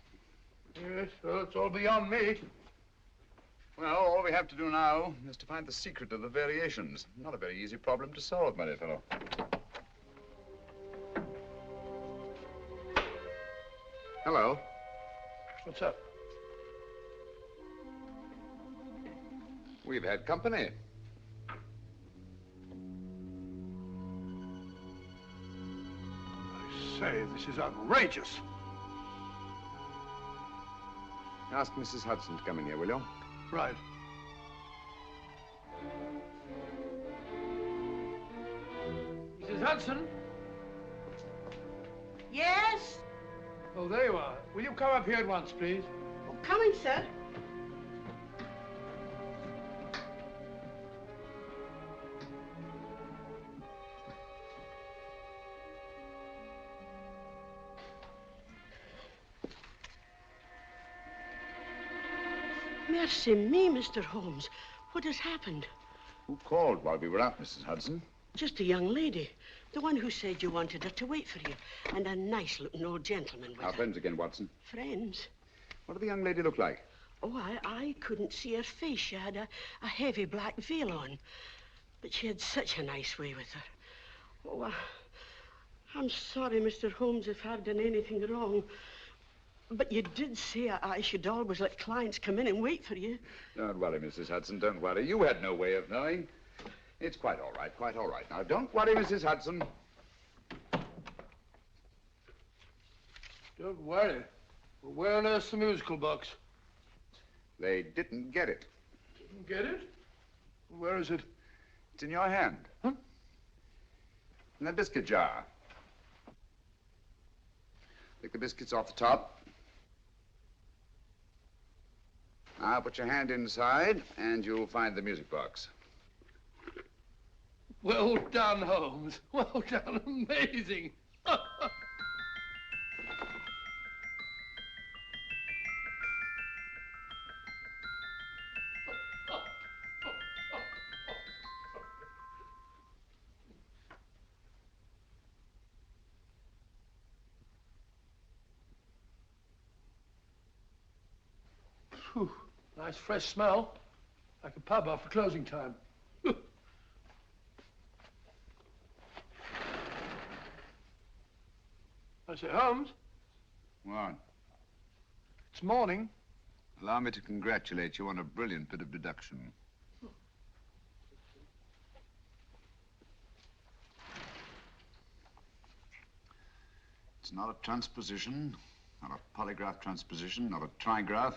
Yes, well, it's all beyond me. Well, all we have to do now is to find the secret of the variations. Not a very easy problem to solve, my dear fellow. Hello. What's up? We've had company. I say, this is outrageous. Ask Mrs. Hudson to come in here, will you? Right. Hudson? Yes? Oh, there you are. Will you come up here at once, please? Oh, coming, sir. Mercy me, Mr. Holmes. What has happened? Who called while we were out, Mrs. Hudson? Just a young lady. The one who said you wanted her to wait for you. And a nice-looking old gentleman with Our her. friends again, Watson. Friends? What did the young lady look like? Oh, I couldn't see her face. She had a heavy black veil on. But she had such a nice way with her. Oh, I'm sorry, Mr. Holmes, if I've done anything wrong. But you did say I should always let clients come in and wait for you. Don't worry, Mrs. Hudson, don't worry. You had no way of knowing. It's quite all right, quite all right. Now, don't worry, Mrs. Hudson. Don't worry. Well, where on earth's the musical box? They didn't get it. Didn't get it? Where is it? It's in your hand. Huh? In that biscuit jar. Take the biscuits off the top. Now put your hand inside, and you'll find the music box. Well done, Holmes. Well done. Amazing. Whew. Nice fresh smell. Like a pub after closing time. I say, Holmes. What? It's morning. Allow me to congratulate you on a brilliant bit of deduction. It's not a transposition, not a polygraph transposition, not a trigraph,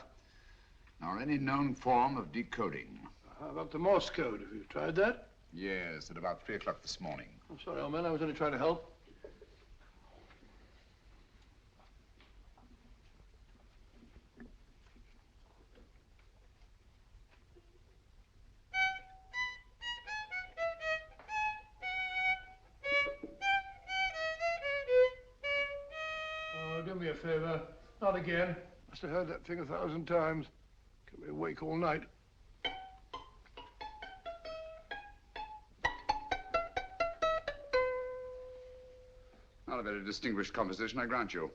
nor any known form of decoding. How about the Morse code? Have you tried that? Yes, at about 3 o'clock this morning. I'm sorry, old man. I was only trying to help. Oh, do me a favor. Not again. Must have heard that thing 1,000 times. Kept me awake all night. Not a very distinguished composition, I grant you.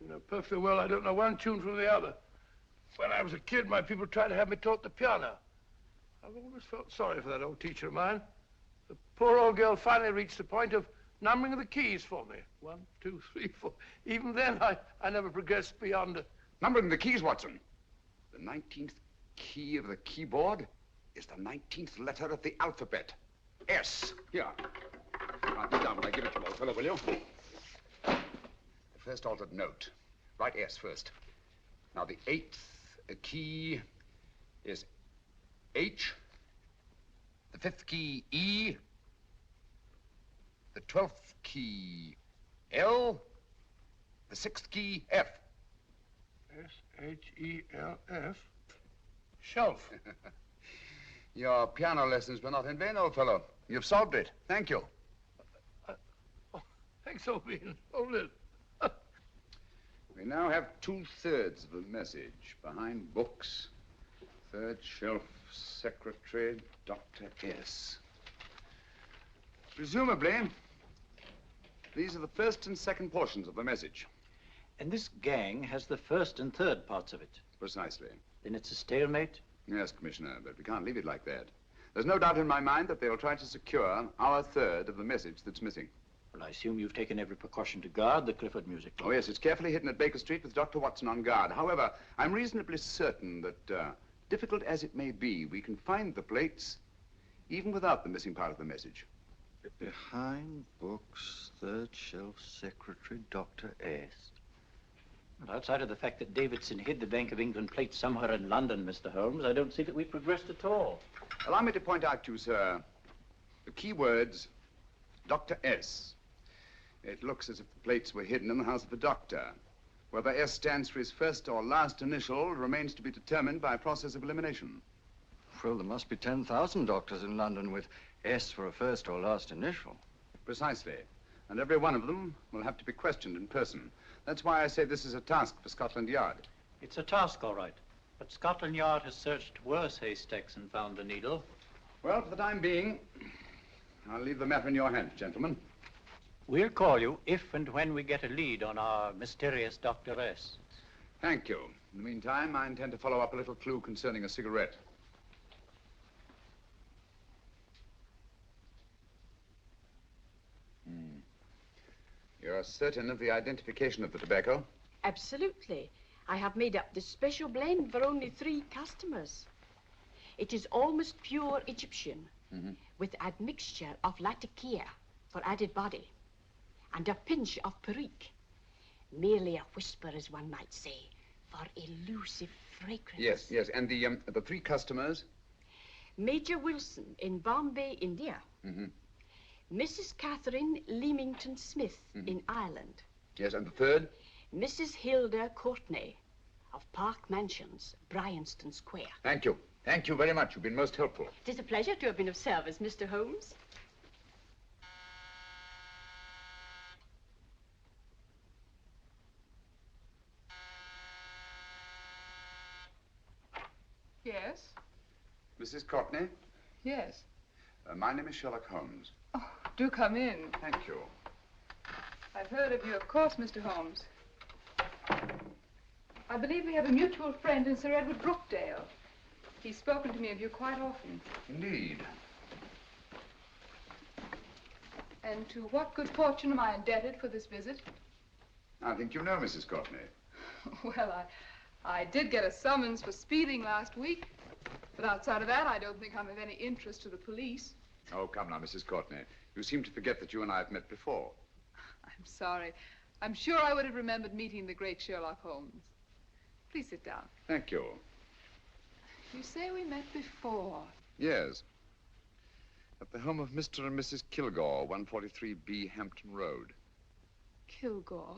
You know perfectly well I don't know one tune from the other. When I was a kid, my people tried to have me taught the piano. I've always felt sorry for that old teacher of mine. The poor old girl finally reached the point of numbering the keys for me. 1, 2, 3, 4. Even then, I never progressed beyond... Numbering the keys, Watson. The 19th key of the keyboard is the 19th letter of the alphabet. S. Here. Write this down when I give it to you, old fellow, will you? The first altered note. Write S first. Now, the 8th key is H. The 5th key, E. The 12th key, L. The 6th key, F. S-H-E-L-F. Shelf. Your piano lessons were not in vain, old fellow. You've solved it. Thank you. Thanks, old bean. Hold it. We now have 2/3 of the message. Behind books, 3rd shelf, secretary, Dr. S. Presumably, these are the first and second portions of the message. And this gang has the first and third parts of it. Precisely. Then it's a stalemate? Yes, Commissioner, but we can't leave it like that. There's no doubt in my mind that they'll try to secure our 1/3 of the message that's missing. Well, I assume you've taken every precaution to guard the Clifford music. Oh, yes, it's carefully hidden at Baker Street with Dr. Watson on guard. However, I'm reasonably certain that, difficult as it may be, we can find the plates even without the missing part of the message. Behind books, 3rd shelf, secretary, Dr. S. Well, outside of the fact that Davidson hid the Bank of England plate somewhere in London, Mr. Holmes, I don't see that we've progressed at all. Allow me to point out to you, sir, the key words Dr. S. It looks as if the plates were hidden in the house of the doctor. Whether S stands for his first or last initial remains to be determined by a process of elimination. Well, there must be 10,000 doctors in London with S for a first or last initial. Precisely. And every one of them will have to be questioned in person. That's why I say this is a task for Scotland Yard. It's a task, all right. But Scotland Yard has searched worse haystacks and found the needle. Well, for the time being, I'll leave the matter in your hands, gentlemen. We'll call you if and when we get a lead on our mysterious Dr. S. Thank you. In the meantime, I intend to follow up a little clue concerning a cigarette. You're certain of the identification of the tobacco? Absolutely. I have made up this special blend for only 3 customers. It is almost pure Egyptian, with admixture of latakia for added body, and a pinch of perique. Merely a whisper, as one might say, for elusive fragrance. Yes, yes. And the 3 customers? Major Wilson in Bombay, India. Mrs. Catherine Leamington Smith in Ireland. Yes, and the 3rd? Mrs. Hilda Courtney of Park Mansions, Bryanston Square. Thank you. Thank you very much. You've been most helpful. It is a pleasure to have been of service, Mr. Holmes. Yes? Mrs. Courtney? Yes. My name is Sherlock Holmes. Oh, do come in. Thank you. I've heard of you, of course, Mr. Holmes. I believe we have a mutual friend in Sir Edward Brookdale. He's spoken to me of you quite often. Indeed. And to what good fortune am I indebted for this visit? I think you know Mrs. Courtney. Well, I did get a summons for speeding last week. But outside of that, I don't think I'm of any interest to the police. Oh, come now, Mrs. Courtney. You seem to forget that you and I have met before. I'm sorry. I'm sure I would have remembered meeting the great Sherlock Holmes. Please sit down. Thank you. You say we met before. Yes. At the home of Mr. and Mrs. Kilgore, 143B Hampton Road. Kilgore?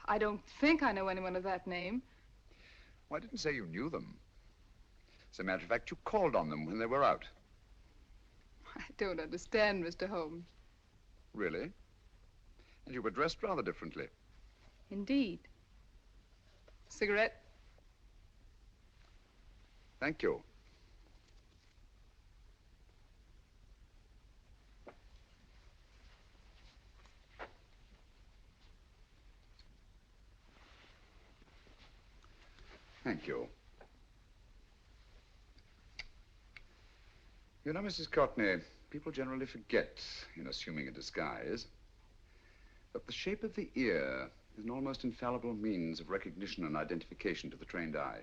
I don't think I know anyone of that name. Well, I didn't say you knew them. As a matter of fact, you called on them when they were out. I don't understand, Mr. Holmes. Really? And you were dressed rather differently. Indeed. Cigarette? Thank you. Thank you. You know, Mrs. Courtney, people generally forget, in assuming a disguise, that the shape of the ear is an almost infallible means of recognition and identification to the trained eye.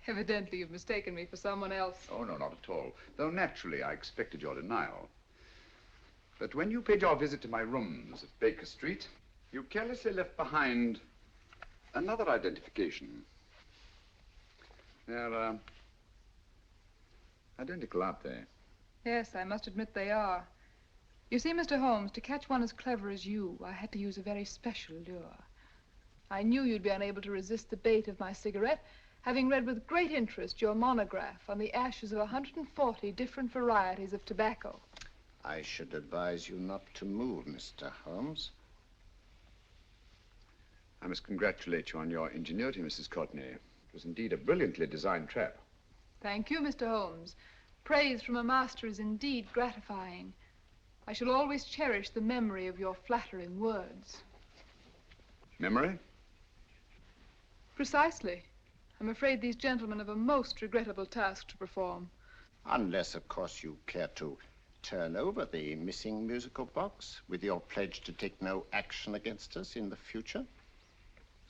Evidently, you've mistaken me for someone else. Oh, no, not at all. Though naturally, I expected your denial. But when you paid your visit to my rooms at Baker Street, you carelessly left behind another identification. They're, identical, aren't they? Yes, I must admit they are. You see, Mr. Holmes, to catch one as clever as you, I had to use a very special lure. I knew you'd be unable to resist the bait of my cigarette, having read with great interest your monograph on the ashes of 140 different varieties of tobacco. I should advise you not to move, Mr. Holmes. I must congratulate you on your ingenuity, Mrs. Courtney. It was indeed a brilliantly designed trap. Thank you, Mr. Holmes. Praise from a master is indeed gratifying. I shall always cherish the memory of your flattering words. Memory? Precisely. I'm afraid these gentlemen have a most regrettable task to perform. Unless, of course, you care to turn over the missing musical box with your pledge to take no action against us in the future.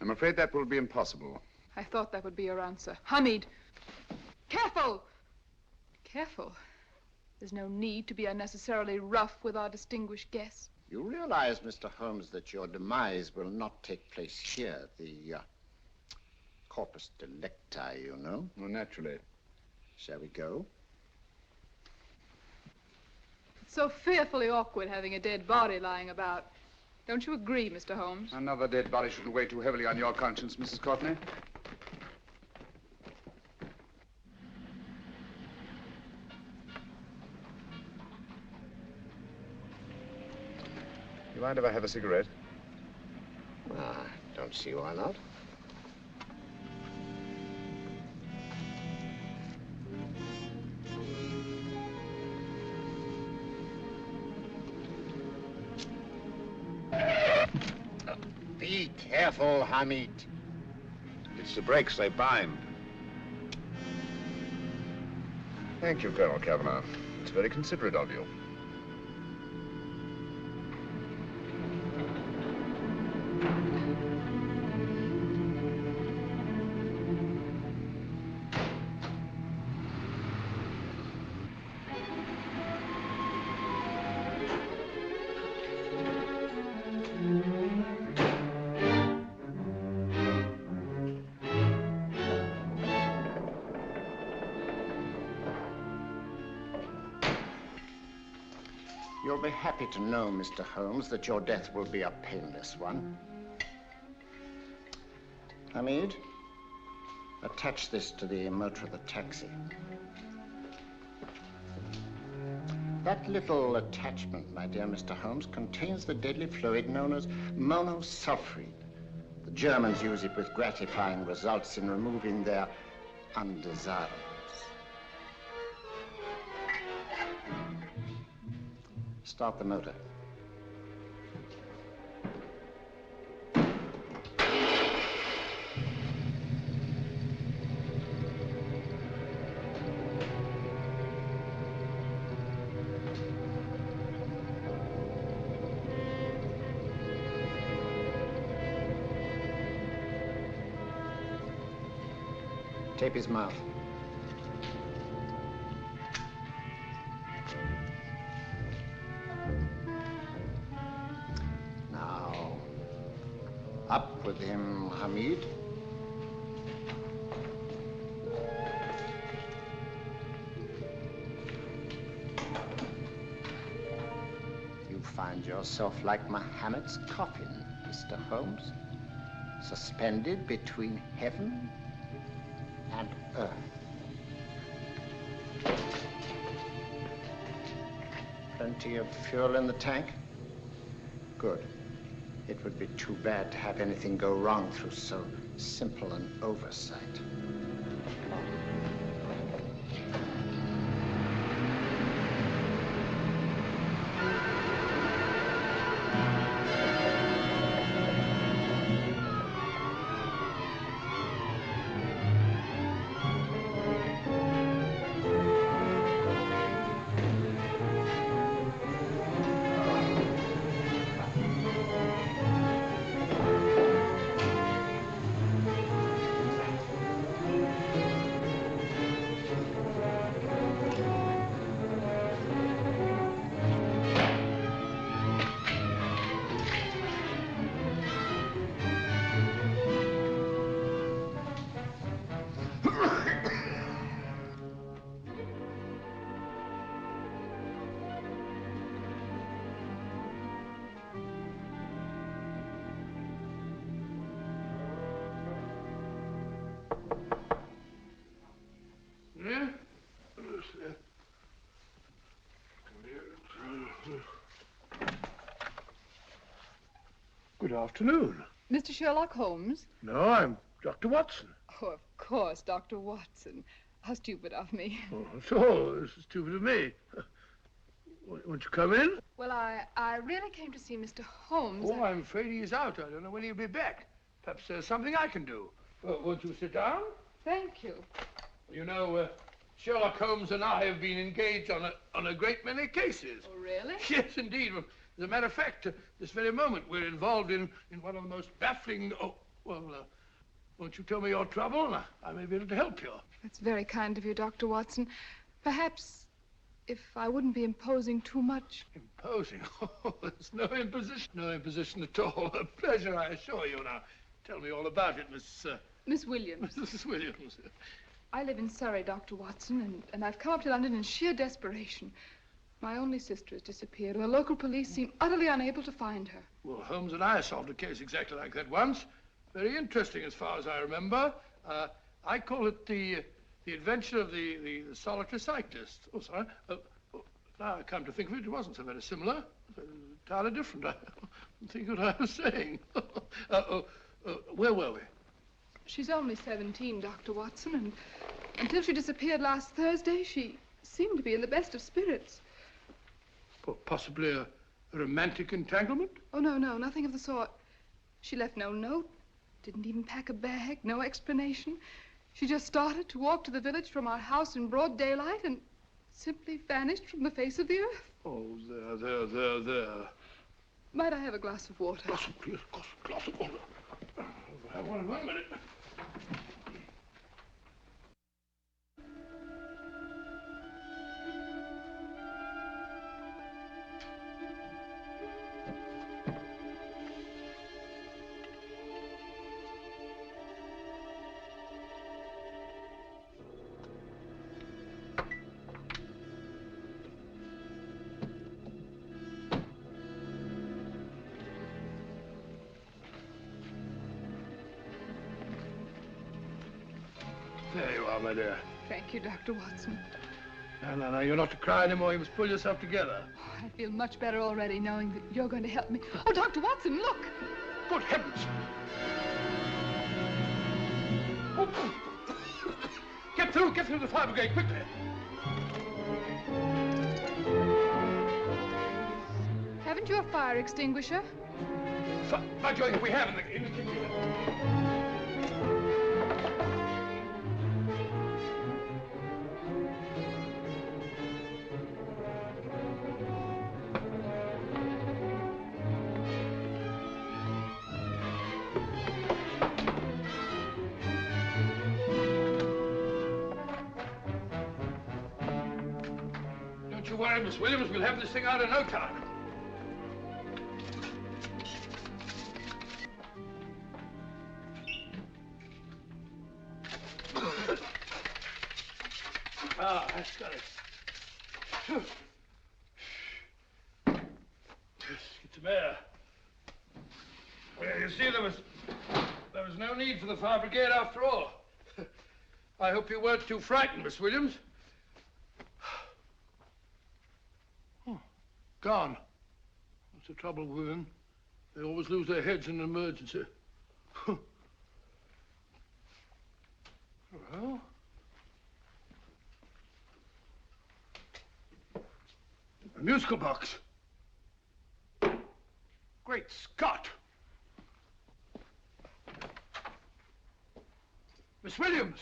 I'm afraid that will be impossible. I thought that would be your answer. Hamid! Careful! Careful. There's no need to be unnecessarily rough with our distinguished guest. You realize, Mr. Holmes, that your demise will not take place here. The corpus delicti, you know. Oh, naturally. Shall we go? It so fearfully awkward having a dead body lying about. Don't you agree, Mr. Holmes? Another dead body shouldn't weigh too heavily on your conscience, Mrs. Courtney. You mind if I have a cigarette? Don't see why not. Be careful, Hamid. It's the brakes, they bind. Thank you, Colonel Cavanaugh. It's very considerate of you. You'll be happy to know, Mr. Holmes, that your death will be a painless one. Hamid, attach this to the motor of the taxi. That little attachment, my dear Mr. Holmes, contains the deadly fluid known as monosulfide. The Germans use it with gratifying results in removing their undesirables. Start the motor. Tape his mouth. Now, up with him, Hamid. You find yourself like Muhammad's coffin, Mr. Holmes, suspended between heaven and earth. Plenty of fuel in the tank? Good. It would be too bad to have anything go wrong through so simple an oversight. Good afternoon. Mr. Sherlock Holmes? No, I'm Dr. Watson. Oh, of course, Dr. Watson. How stupid of me. Oh, so this is stupid of me. Won't you come in? Well, I really came to see Mr. Holmes. Oh, I'm afraid he's out. I don't know when he'll be back. Perhaps there's something I can do. Won't you sit down? Thank you. You know, Sherlock Holmes and I have been engaged on a great many cases. Oh, really? Yes, indeed. As a matter of fact, this very moment, we're involved in one of the most baffling... Oh, well, won't you tell me your trouble? I may be able to help you. That's very kind of you, Dr. Watson. Perhaps if I wouldn't be imposing too much. Imposing? Oh, there's no imposition. No imposition at all. A pleasure, I assure you. Now, tell me all about it, Miss Williams. Mrs. Williams. I live in Surrey, Dr. Watson, and I've come up to London in sheer desperation. My only sister has disappeared, and the local police seem utterly unable to find her. Well, Holmes and I solved a case exactly like that once. Very interesting as far as I remember. I call it the adventure of the solitary cyclist. Oh, sorry. Now I come to think of it, it wasn't so very similar. Entirely different. I don't think what I was saying. Where were we? She's only 17, Dr. Watson, and until she disappeared last Thursday, she seemed to be in the best of spirits. Well, possibly a romantic entanglement? Oh, no, nothing of the sort. She left no note, didn't even pack a bag, no explanation. She just started to walk to the village from our house in broad daylight and simply vanished from the face of the earth. Oh, there. Might I have a glass of water? Please, glass of water. Have one minute. There you are, my dear. Thank you, Dr. Watson. No, you're not to cry anymore. You must pull yourself together. I feel much better already knowing that you're going to help me. Oh, Dr. Watson, look! Good heavens! Oh. Get through the fire brigade, quickly! Haven't you a fire extinguisher? By Jove, we have in the kitchen. Don't you worry, Miss Williams. We'll have this thing out in no time. That's got it. Get some air. Well, you see, there was no need for the fire brigade after all. I hope you weren't too frightened, Miss Williams. Oh, gone. That's the trouble with women. They always lose their heads in an emergency. Well... a musical box. Great Scott! Miss Williams!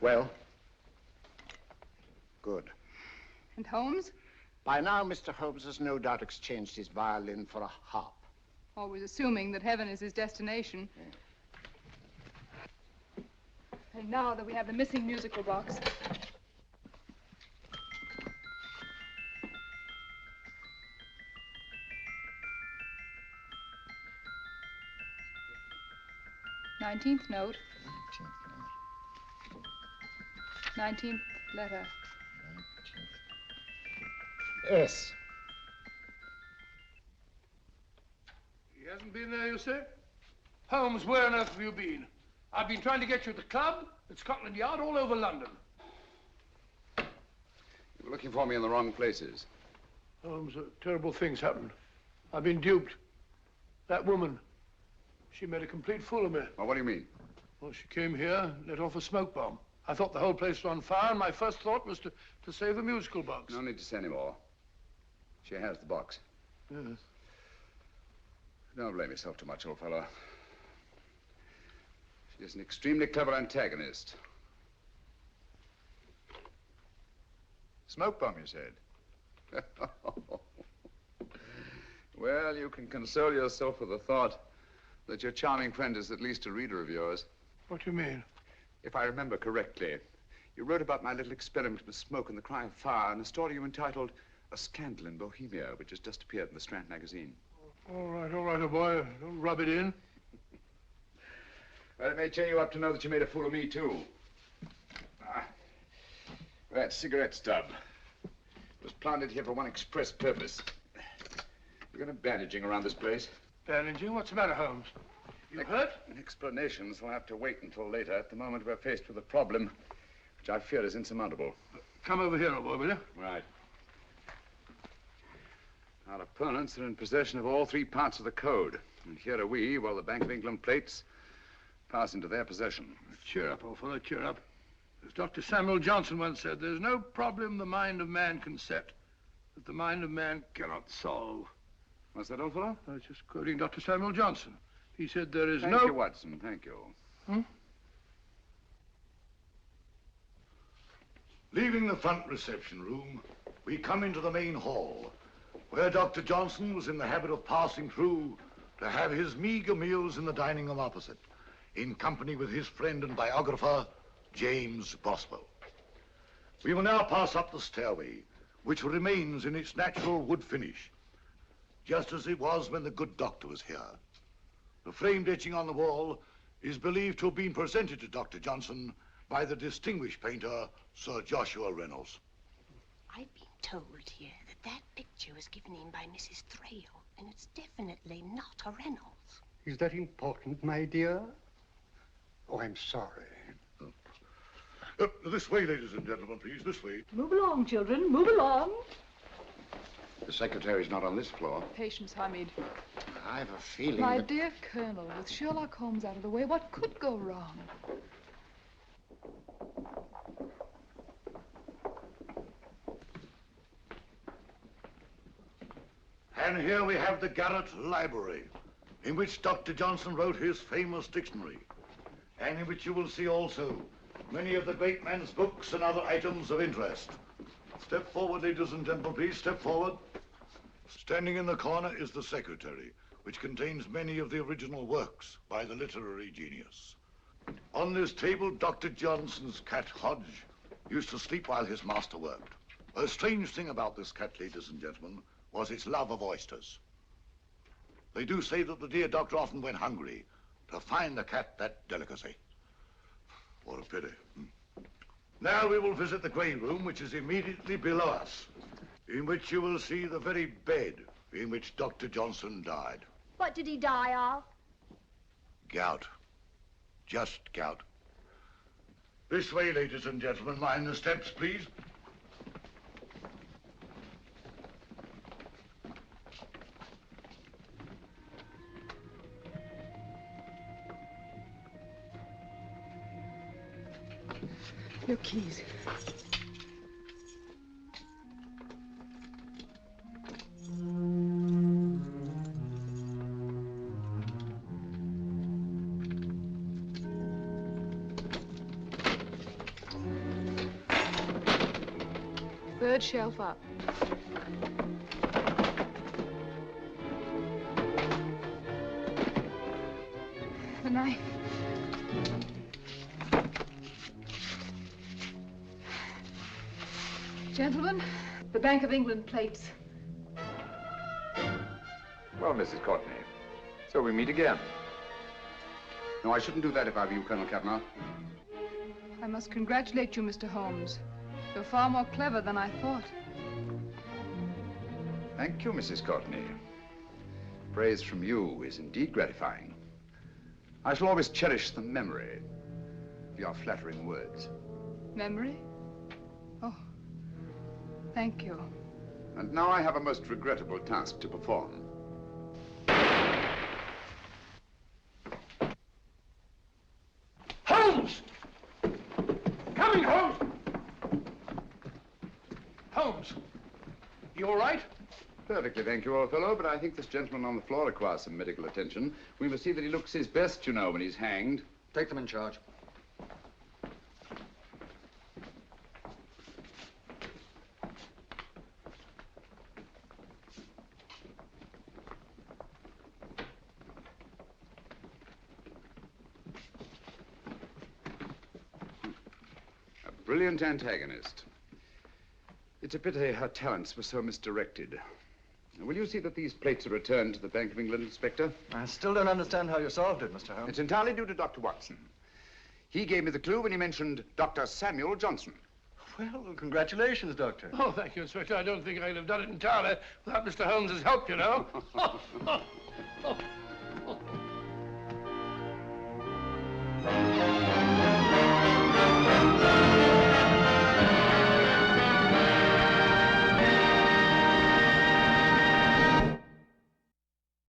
Well? Good. And Holmes? By now, Mr. Holmes has no doubt exchanged his violin for a harp. Always assuming that heaven is his destination. And now that we have the missing musical box. Nineteenth note. 19th letter. Yes. He hasn't been there, you say? Holmes, where on earth have you been? I've been trying to get you at the club, at Scotland Yard, all over London. You were looking for me in the wrong places. Holmes, terrible things happened. I've been duped. That woman, she made a complete fool of me. Well, what do you mean? Well, she came here, let off a smoke bomb. I thought the whole place was on fire, and my first thought was to save the musical box. No need to say any more. She has the box. Yes. Don't blame yourself too much, old fellow. She's an extremely clever antagonist. Smoke bomb, you said? Well, you can console yourself with the thought that your charming friend is at least a reader of yours. What do you mean? If I remember correctly, you wrote about my little experiment with smoke and the cry of fire in a story you entitled A Scandal in Bohemia, which has just appeared in the Strand magazine. All right, old boy. Don't rub it in. Well, it may cheer you up to know that you made a fool of me, too. That cigarette stub was planted here for one express purpose. We're going to bandaging around this place. Bandaging? What's the matter, Holmes? You hurt? Explanations will have to wait until later. At the moment, we're faced with a problem which I fear is insurmountable. Come over here, old boy, will you? Right. Our opponents are in possession of all three parts of the code. And here are we, while the Bank of England plates pass into their possession. Cheer up, old fellow, cheer up. As Dr. Samuel Johnson once said, there's no problem the mind of man can set that the mind of man cannot solve. What's that, old fellow? I was just quoting Dr. Samuel Johnson. He said there is Thank you, Watson. Thank you. Leaving the front reception room, we come into the main hall, where Dr. Johnson was in the habit of passing through to have his meager meals in the dining room opposite, in company with his friend and biographer, James Boswell. We will now pass up the stairway, which remains in its natural wood finish, just as it was when the good doctor was here. The framed etching on the wall is believed to have been presented to Dr. Johnson by the distinguished painter, Sir Joshua Reynolds. I've been told here that picture was given in by Mrs. Thrale, and it's definitely not a Reynolds. Is that important, my dear? Oh, I'm sorry. This way, ladies and gentlemen, please, this way. Move along, children, move along. The secretary's not on this floor. Patience, Hamid. I have a feeling My that... dear Colonel, with Sherlock Holmes out of the way, what could go wrong? And here we have the Garrett Library, in which Dr. Johnson wrote his famous dictionary, and in which you will see also many of the great man's books and other items of interest. Step forward, ladies and gentlemen, please, step forward. Standing in the corner is the secretary, which contains many of the original works by the literary genius. On this table, Dr. Johnson's cat, Hodge, used to sleep while his master worked. A strange thing about this cat, ladies and gentlemen, was its love of oysters. They do say that the dear doctor often went hungry to find the cat that delicacy. What a pity. Now we will visit the grey room, which is immediately below us, in which you will see the very bed in which Dr. Johnson died. What did he die of? Gout. Just gout. This way, ladies and gentlemen. Mind the steps, please. Your keys. Third shelf up. The knife. Gentlemen, the Bank of England plates. Well, Mrs. Courtney, so we meet again. No, I shouldn't do that if I were you, Colonel Cavanaugh. I must congratulate you, Mr. Holmes. You're far more clever than I thought. Thank you, Mrs. Courtney. Praise from you is indeed gratifying. I shall always cherish the memory of your flattering words. Memory? Oh, thank you. And now I have a most regrettable task to perform. Holmes! Coming, Holmes! Holmes, you all right? Perfectly, thank you, old fellow, but I think this gentleman on the floor requires some medical attention. We must see that he looks his best, you know, when he's hanged. Take them in charge. A brilliant antagonist. It's a pity her talents were so misdirected. Will you see that these plates are returned to the Bank of England, Inspector? I still don't understand how you solved it, Mr. Holmes. It's entirely due to Dr. Watson. He gave me the clue when he mentioned Dr. Samuel Johnson. Well, congratulations, Doctor. Oh, thank you, Inspector. I don't think I'd have done it entirely without Mr. Holmes's help, you know.